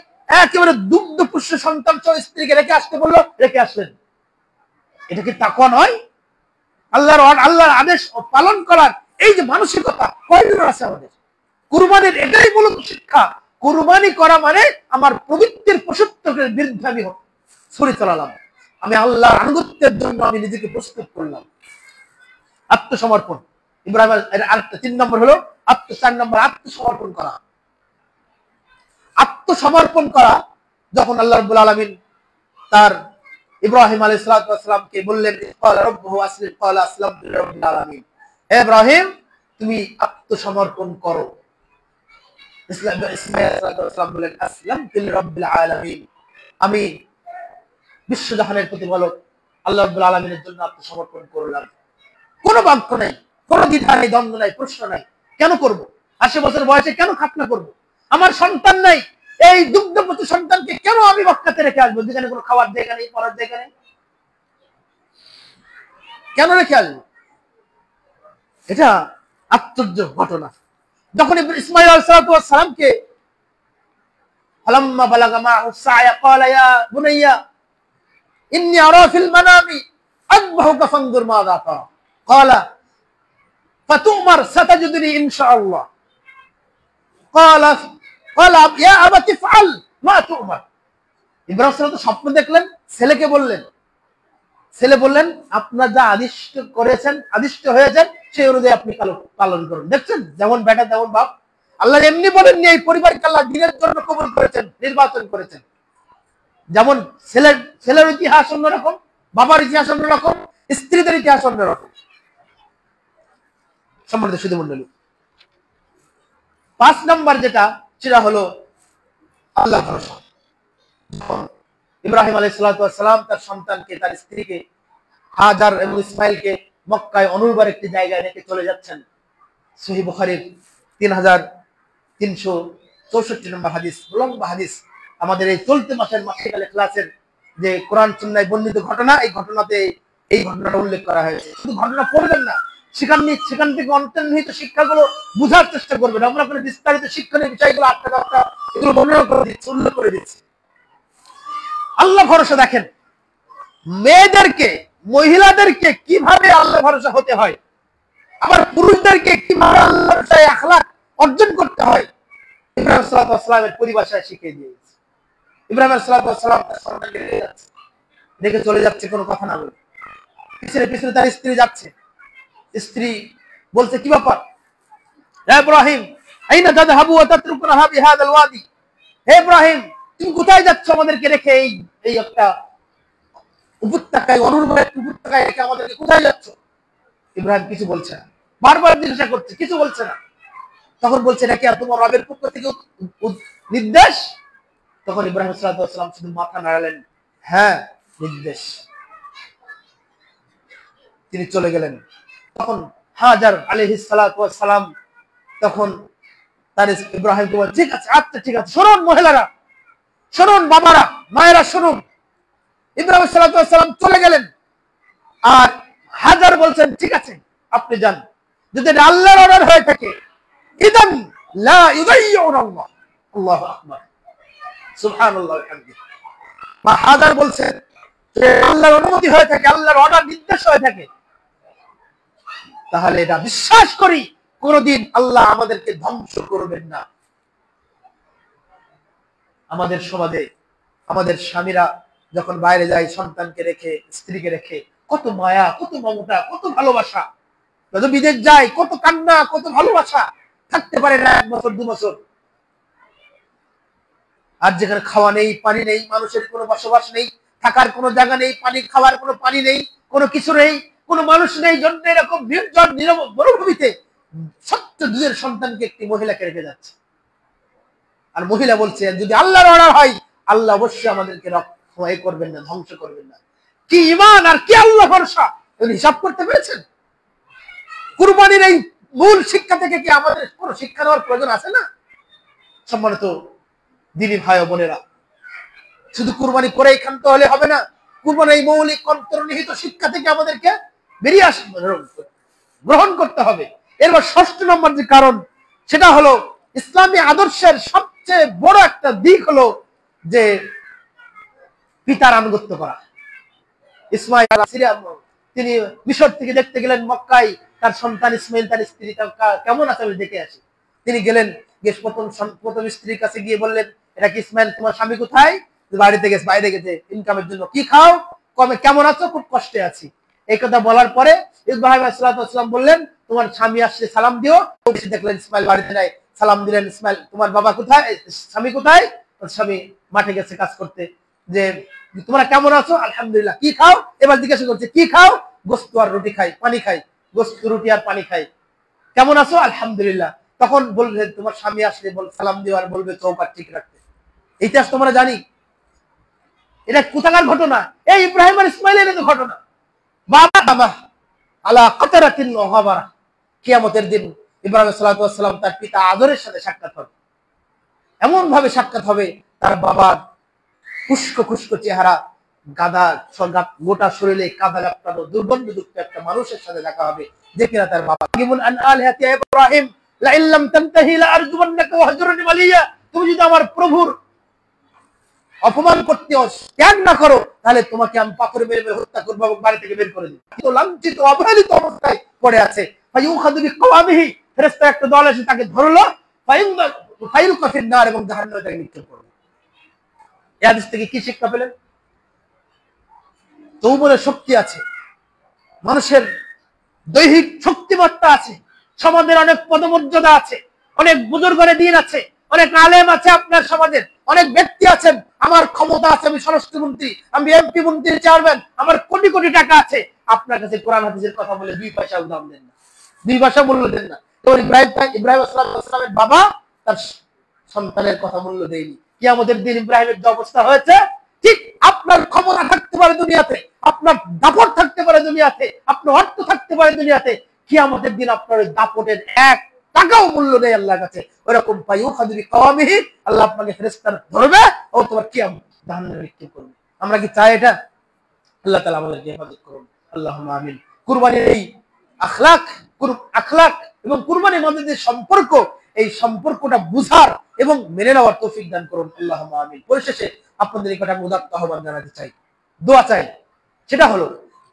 একেবারে দুগ্ধপুষ্ট সন্তান সহ স্ত্রীকে রেখে আসতে বললো, রেখে আসলেন। এটা কি তাকওয়া নয়? আল্লাহর আদেশ পালন করার এই যে মানসিকতা কয়জন আছে আমাদের? কুরবানির এটাই মূলত শিক্ষা। কুরবানি করা মানে আমার প্রবৃত্তির পশুত্বের বিরুদ্ধে আমি ছুরি চালালাম, আমি আল্লাহর আনুগত্যের জন্য আমি নিজেকে প্রস্তুত করলাম। আত্মসমর্পণ। ইব্রাহিম আরেকটা 3 নম্বর হলো 4 নম্বর আত্মসমর্পণ করা। আত্মসমর্পণ করা, যখন আল্লাহ রাব্বুল আলামিন তার ইব্রাহিম আলাইহিস সালাতু ওয়াস সালামকে বললেন, ক্বালা রাব্বুহু আসলিম, ক্বালা আসলামতু লিরাব্বিল আলামিন। হে ইব্রাহিম, তুমি আত্মসমর্পণ করো। ইসমাঈল আলাইহিস সালাতু ওয়াস সালাম বললেন, আসলামতু লিরাব্বিল আলামিন, আমি বিশ্বজাহানের প্রতিপালক আল্লাহ রাব্বুল আলামিনের জন্য আত্মসমর্পণ করলাম। কোনো বাক্য নাই, কোনো দ্বিধা নাই, দ্বন্দ্ব নাই, প্রশ্ন নাই। কেন করব? ৮০ বছর বয়সে কেন খাতনা করব? আমার সন্তান নাই, এই দুগ্ধবতী সন্তানকে কেন আমি মক্কাতে রেখে আসবো, যেখানে কোনো খাওয়ার জায়গা নেই, পড়ার জায়গা নেই? কেন রেখে আসবো? এটা আশ্চর্য ঘটনা। যখন ইসমাঈল আলাইহিস সালামকে ফালাম্মা বালাগা মা'হু সা'য়া ক্বালা ইয়া বুনাইয়া ইন্নী আরা ফিল মানামি আযবাহুকা ফানজুর মাযা তারা ক্বালা ফাতু'মার সাতাজিদুনি ইনশাআল্লাহ ক্বালা ইয়া আবাতি ইফআল মা তু'মার। ইব্রাহিম সাল্লাল্লাহু স্বপ্ন দেখলেন, ছেলেকে বললেন, ছেলে বললেন, আপনার যা আদিষ্ট করেছেন, আদিষ্ট হয়েছেন, সেই অনুযায়ী আপনি পালন করুন। দেখছেন, যেমন বেটা তেমন বাপ। আল্লাহ এমনি বলেননি, এই পরিবারকে আল্লাহ দিনের জন্য কবুল করেছেন, নির্বাচন করেছেন। যেমন ছেলের ইতিহাস অন্যরকম, বাবার ইতিহাস অন্যরকম, স্ত্রীদের ইতিহাস অন্যরকম। সম্মানিত সুধী মণ্ডলী, ৫ নম্বর যেটা, সেটা হলো আল্লাহ ভরসা। ইব্রাহিম আলাইহিস সালাতু ওয়াস সালাম তার সন্তানকে, তার স্ত্রীকে, হাজার এবং ইসমাইলকে মক্কায় অনুর্বর একটি জায়গায় রেখে চলে যাচ্ছেন। সহিহ বুখারীর 3364 নম্বর হাদিস, লম্বা হাদিস। আমাদের এই চলতি মাসের মাসিকালে ক্লাসের যে কোরআন সুন্নাহয় বর্ণিত ঘটনা, এই ঘটনাতে এই ঘটনাটা উল্লেখ করা হয়েছে। শুধু ঘটনা পড়বেন না, সেখান থেকে অন্তর্নিহিত শিক্ষাগুলো বোঝার চেষ্টা করবেন। আমরা আপনার বিস্তারিত শিক্ষণীয় বিষয়গুলো আটটা এগুলো বর্ণনা করে দিচ্ছি, উল্লেখ করে দিচ্ছি। আল্লাহ ভরসা দেখেন, মেয়েদেরকে, মহিলাদেরকে কিভাবে আল্লাহ ভরসা হতে হয়, আবার পুরুষদেরকে কিভাবে আল্লাহ ভরসায় আখলাক অর্জন করতে হয়, ইব্রাহিম সাল্লাল্লাহু আলাইহি ওয়াসাল্লামের পরিভাষায় শিখিয়ে দিয়েছে। ইব্রাহিম সাল্লাল্লাহু আলাইহি ওয়াসাল্লাম তার সন্তানকে রেখে চলে যাচ্ছে, কোনো কথা না বলে। পিছনে পিছনে তার স্ত্রী যাচ্ছে। স্ত্রী বলছে, কি ব্যাপার? হে ইব্রাহিম, আইনা তাযহাবু ওয়া তাতরুকুনা বিহাদাল ওয়াদি। হে ইব্রাহিম, তুমি কোথায় যাচ্ছ আমাদেরকে রেখে? এই একটা উপত্যকায়, অনুর্বর উপত্যকায় রেখে আমাদেরকে কোথায় যাচ্ছ? ইব্রাহিম কিছু বলছে না, বারবার জিজ্ঞাসা করছে, কিছু বলছে না। তখন বলছে, নাকি আর তোমার রবের পক্ষ থেকে নির্দেশ? তখন ইব্রাহিম সাল্লাল্লাহু আলাইহি ওয়াসাল্লাম শুধু মাথা নাড়ালেন, হ্যাঁ, নির্দেশ। তিনি চলে গেলেন। তখন হাজার আলাইহিস সালাতু ওয়াস সালাম তখন তার ইব্রাহিমকে বলে, ঠিক আছে, আচ্ছা ঠিক আছে, শুনুন মহিলারা, শুনুন বাবারা, মায়েরা শুনুন। ইব্রাহিম সাল্লাল্লাহু আলাইহি ওয়াসাল্লাম চলে গেলেন। আর হাজার বলছেন, ঠিক আছে, আপনি যান। যদি এটা আল্লাহর অর্ডার হয়ে থাকে, ইদান লা ইউযাইয়ুনাল্লাহ। আল্লাহু আকবার, সুবহানাল্লাহ ওয়া বিহামদিহি। মা হাজার বলছেন, যে আল্লাহর অনুমতি হয়ে থাকে, আল্লাহর অর্ডার, নির্দেশ হয়ে থাকে, তাহলে এটা বিশ্বাস করি, কোনদিন আল্লাহ আমাদেরকে ধ্বংস করবেন না। আমাদের সমাজে আমাদের স্বামীরা যখন বাইরে যায়, সন্তানকে রেখে, স্ত্রীকে রেখে, কত মায়া, কত মমতা, কত ভালোবাসা। যখন বিদেশ যায়, কত কান্না, কত ভালোবাসা, থাকতে পারে না 1 বছর 2 বছর। আর যেখানে খাওয়া নেই, পানি নেই, মানুষের কোনো বসবাস নেই, থাকার কোনো জায়গা নেই, পানি খাওয়ার কোনো পানি নেই, কোনো কিছু নেই, কোনো মানুষ নেই, জন্য এরকম নির্জন নীরব মরুভূমিতে ছোট্ট দুধের সন্তানকে একটি মহিলাকে রেখে যাচ্ছে। আর মহিলা বলছে, যদি আল্লাহর অর্ডার হয়, আল্লাহ অবশ্যই আমাদেরকে রক্ষা করবেন না, ধ্বংস করবেন না। কি ঈমান আর কি আল্লাহ ভরসা, এগুলো হিসাব করতে পেরেছেন? কুরবানির এই মূল শিক্ষা থেকে কি আমাদের কোনো শিক্ষা নেওয়ার প্রয়োজন আছে না? সম্মানিত দিনী ভাই ও বোনেরা, শুধু কুরবানি করেই ক্ষান্ত হলে হবে না। কুরবানির এই মৌলিক অন্তর্নিহিত শিক্ষা থেকে আমাদেরকে বেরিয়ে গ্রহণ করতে হবে। এরপর ৬ষ্ঠ নম্বর যে কারণ, সেটা হলো ইসলামী আদর্শের সবচেয়ে বড় একটা দিক হলো যে পিতার আনুগত্য করা। ইসমাঈল তিনি মিশর থেকে দেখতে গেলেন মক্কায়, তার সন্তান ইসমাঈল, তার স্ত্রী কেমন আছে দেখে আসি। তিনি গেলেন, গিয়ে প্রথম স্ত্রীর কাছে গিয়ে বললেন, এটা কি ইসমাঈল, তোমার স্বামী কোথায়? বাড়িতে গেছে, বাইরে গেছে ইনকামের জন্য। কি খাও? কেমন আছো? খুব কষ্টে আছি। এই কথা বলার পরে ইব্রাহিম আলাইহিস সালাম বললেন, তোমার স্বামী আসছে, সালাম দিও। দেখলেন ইসমাঈল বাড়িতে নাই, সালাম দিলেন, ইসমাঈল, তোমার বাবা কোথায়, স্বামী কোথায়? স্বামী মাঠে গেছে কাজ করতে। যে তোমরা কেমন আছো? আলহামদুলিল্লাহ। কি খাও? এবার জিজ্ঞাসা করছে কি খাও? গোস্ত আর রুটি খাই, পানি খাই। গোস্ত রুটি আর পানি খাই। কেমন আছো? আলহামদুলিল্লাহ। তখন বলবে তোমার স্বামী আসলে সালাম দিও আর বলবে চৌকাঠ ঠিক রাখতে। ইতিহাস তোমরা জানি। এটা কোথাকার ঘটনা? এই ইব্রাহিম আর ইসমাইলের ঘটনা। বাবা আলা কাতারাতিন ওয়াহাবারা, কিয়ামতের দিন ইব্রাহিম সাল্লাল্লাহু আলাইহি ওয়াসাল্লাম তার পিতা আদরের সাথে সাক্ষাৎ হবে। এমন ভাবে সাক্ষাৎ হবে, তার বাবার খুস্কো খুস্কো চেহারা, গাদা গোটা শরীরে কাদা লাগানো দুর্গন্ধযুক্ত একটা মানুষের সাথে দেখা হবে, যে কিনা তার বাবা। ইব্রাহিম লা ইল্লাম তানতাহি লা আরজুমান্নাকা ওয়াহজুরনি মালিয়া, তুমি যদি আমার প্রভুর অপমান করতে ত্যাগ না করো, তাহলে তোমাকে আমি পাথরে মেরে মেরে হত্যা করবো এবং বাড়ি থেকে বের করে দিব। তো লাঞ্ছিত অবহেলিত অবস্থায় পড়ে আছে। ফায়ুখাযু বিকওয়ামিহি, ফেরেশতা একটা দল এসে তাকে ধরলো, ফায়ুলকা ফিন নার, এবং জাহান্নামে তাকে নিক্ষেপ করলো। এই হাদিস থেকে কি শিক্ষা পেলেন? যৌবনের শক্তি আছে, মানুষের দৈহিক শক্তিমত্তা আছে, সমাজের অনেক পদমর্যাদা আছে, অনেক বুজুর্গের দিন আছে, অনেক আলেম আছে আপনার সমাজের, অনেক ব্যক্তি আছেন। আমার ক্ষমতা আছে, আমি স্বরাষ্ট্রমন্ত্রী, আমি এমপি মন্ত্রী চেয়ারম্যান, আমার কোটি কোটি টাকা আছে। আপনার কাছে কোরআন হাদিসের কথা বলে 2 পয়সা দাম দেন না, 2 পয়সা মূল্য দেন না। তো ইব্রাহিম আলাইহিসসালামের বাবা তার সন্তানের কথা মূল্য দেয়নি। কিয়ামতের দিন ইব্রাহিমের যে অবস্থা হয়েছে, ঠিক আপনার ক্ষমতা থাকতে পারে দুনিয়াতে, আপনার দাপট থাকতে পারে দুনিয়াতে, আপনার অর্থ থাকতে পারে দুনিয়াতে, কিয়ামতের দিন আপনার ওই দাপটের 1 টাকাও মূল্য নেই আল্লাহর কাছে। ওরকম ফায়ুখাযু বিকওয়ামিহি, আল্লাহ আপনাকে ফেরেশতা ধরবে ও তোমার কিয়ামত জাহান্নামে নিক্ষেপ করবে। আমরা কি চাই এটা? আল্লাহ তাআলা আমাদেরকে হেফাজত করুন, আল্লাহুম্মা আমিন। কুরবানির এই আখলাক এবং কুরবানির মধ্যে যে সম্পর্ক, এই সম্পর্কটা বুঝার এবং মেনে নেওয়ার তৌফিক দান করুন, আল্লাহুম্মা আমিন। পরিশেষে আপনাদের নিকট আমি উদাত্ত আহ্বান জানাতে চাই, দোয়া চাই। সেটা হলো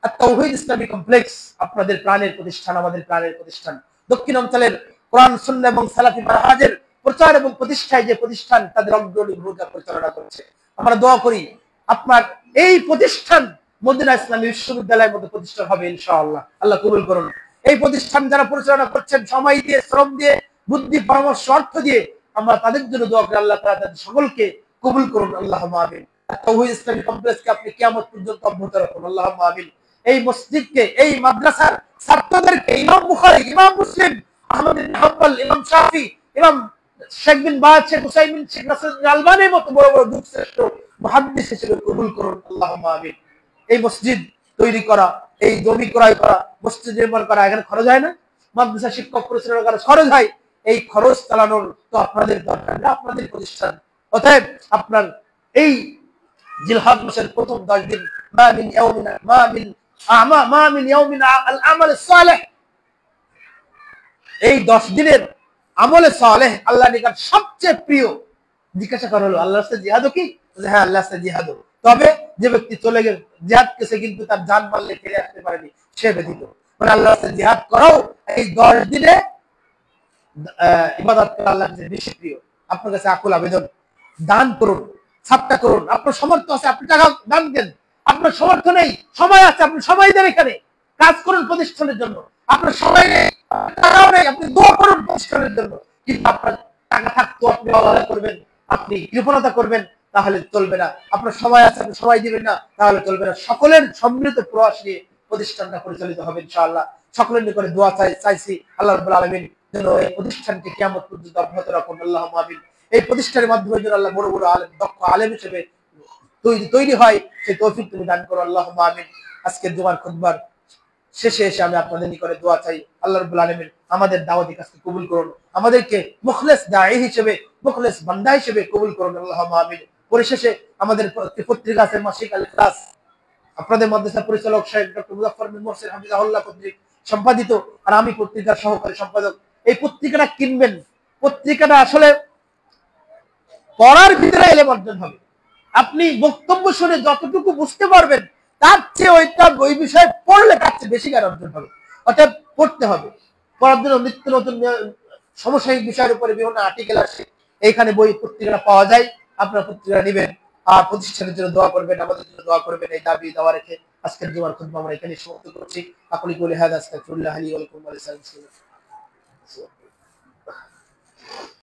আত-তাওহীদ ইসলামিক কমপ্লেক্স, আপনাদের প্রাণের প্রতিষ্ঠান, আমাদের প্রাণের প্রতিষ্ঠান। দক্ষিণ অঞ্চলের কোরআন সুন্নাহ এবং সালাফি মানহাজের প্রচার এবং প্রতিষ্ঠায় যে প্রতিষ্ঠান, তাদের অগ্রণী ভূমিকা পরিচালনা করছে। আমরা দোয়া করি আপনার এই প্রতিষ্ঠান মদিনা ইসলামী বিশ্ববিদ্যালয়ের মতো প্রতিষ্ঠান হবে ইনশাআল্লাহ। আল্লাহ কবুল করুন। এই প্রতিষ্ঠান যারা পরিচালনা করছেন, সময় দিয়ে, শ্রম দিয়ে, বুদ্ধি, পরামর্শ, অর্থ দিয়ে, আমরা তাদের জন্য দোয়া করি আল্লাহ তাআলা তাদের সকলকে কবুল করুন, আল্লাহুম্মা আমিন। তাওহীদ ইসলামী কমপ্লেক্সকে আপনি কিয়ামত পর্যন্ত অব্যাহত রাখুন, আল্লাহুম্মা আমিন। এই মসজিদকে, এই মাদ্রাসার ছাত্রদেরকে ইমাম বুখারী, ইমাম মুসলিম, আহমদ বিন হাম্বল, ইমাম শাফি, ইমাম শেখ বিন বাজ, শেখ হুসাইমিন, শেখ নাসিরুদ্দিন আলবানীর মতো বড় বড় যুগশ্রেষ্ঠ মুহাদ্দিস হিসেবে কবুল করুন, আল্লাহুম্মা আমিন। এই মসজিদ তৈরি করা, এই জমি ক্রয় করা, মসজিদ নির্মাণ করা, এখানে খরচ হয় না? মাদ্রাসা শিক্ষক পরিচালনা করা খরচ হয়। এই খরচ চালানোর তো আপনাদের দরকার না, আপনাদের প্রতিষ্ঠান। অতএব আপনার এই জিলহজ মাসের প্রথম 10 দিন, মা মিন ইয়াউমিন আল আমাল সালেহ, এই 10 দিনের আমলে সালেহ আল্লাহর নিকট সবচেয়ে প্রিয়। জিজ্ঞাসা করা হলো আল্লাহর রাস্তায় জিহাদ কি? হ্যাঁ, আল্লাহর রাস্তায় জিহাদ। তবে যে ব্যক্তি চলে গেল জিহাদ কেসে কিন্তু তার জান মারলে ফিরে আসতে পারেনি, সে ব্যতীত। মানে আল্লাহর রাস্তায় জিহাদ করাও এই 10 দিনে ইবাদত করা আল্লাহর কাছে বেশি প্রিয়। আপনার কাছে আকুল আবেদন, দান করুন, সাদকা করুন। আপনার সামর্থ্য আছে, আপনি টাকা দান দেন। আপনার সামর্থ্য নেই, সময় আছে, আপনি সময় দেন, এখানে কাজ করুন প্রতিষ্ঠানের জন্য। আপনার সময় নেই, টাকাও নেই, আপনি দোয়া করুন প্রতিষ্ঠানের জন্য। কিন্তু আপনার টাকা থাকতো আপনি অবহেলা করবেন, আপনি কৃপণতা করবেন, তাহলে চলবে না। আপনার সময় আছে, আপনি সময় দিবেন না, তাহলে চলবে না। সকলের সম্মিলিত প্রয়াস নিয়ে প্রতিষ্ঠানটা পরিচালিত হবে ইনশাআল্লাহ। সকলের নিকটে দোয়া চাইছি আল্লাহ রাব্বুল আলামিন যেন এই প্রতিষ্ঠানকে কিয়ামত পর্যন্ত অব্যাহত রাখুন, আল্লাহুম্মা আমিন। এই প্রতিষ্ঠানের মাধ্যমে যেন আল্লাহ বড় বড় আলেম, দক্ষ আলেম হিসেবে তৈরি হয়, সেই তৌফিক তুমি দান করো, আল্লাহুম্মা আমিন। আজকের জুমার খুতবার শেষে এসে আমি আপনাদের নিকটে দোয়া চাই, আল্লাহ রাব্বুল আলামিন আমাদের দাওয়াতি কাজকে কবুল করুন, আমাদেরকে মুখলেস দাঈ হিসেবে, মুখলেস বান্দা হিসেবে কবুল করুন, আল্লাহুম্মা আমিন। পরিশেষে আমাদের পত্রিকা আছে মাসিক আল ইখলাস, আপনাদের মাদ্রাসা পরিচালক সাহেব ডক্টর মুজাফফর বিন মুহসিন হাফিজাহুল্লাহ কর্তৃক সম্পাদিত, আর আমি পত্রিকার সহকারী সম্পাদক। এই পত্রিকাটা কিনবেন। পত্রিকাটা আসলে পড়ার ভিতরে এলেম অর্জন হবে। আপনি বক্তব্য শুনে যতটুকু বুঝতে পারবেন, তার চেয়ে ওই বিষয়ে পড়লে তার চেয়ে বেশি জ্ঞান অর্জন হবে। অর্থাৎ পড়তে হবে। পড়ার জন্য নিত্য নতুন সমসাময়িক বিষয়ের উপরে বিভিন্ন আর্টিকেল আসে, এইখানে বই পত্রিকা পাওয়া যায়। আপনারা পত্রিকা নেবেন আর প্রতিষ্ঠানের জন্য দোয়া করবেন, আমাদের জন্য দোয়া করবেন। এই দাবি দাওয়া রেখে আজকের জুমার খুতবা আমরা এখানে সমাপ্ত করছি। আকুলি কুলি হাদা আস্তাগফিরুল্লাহ লি ওয়া লাকুম ওয়া লিসাইরিল মুসলিমিন।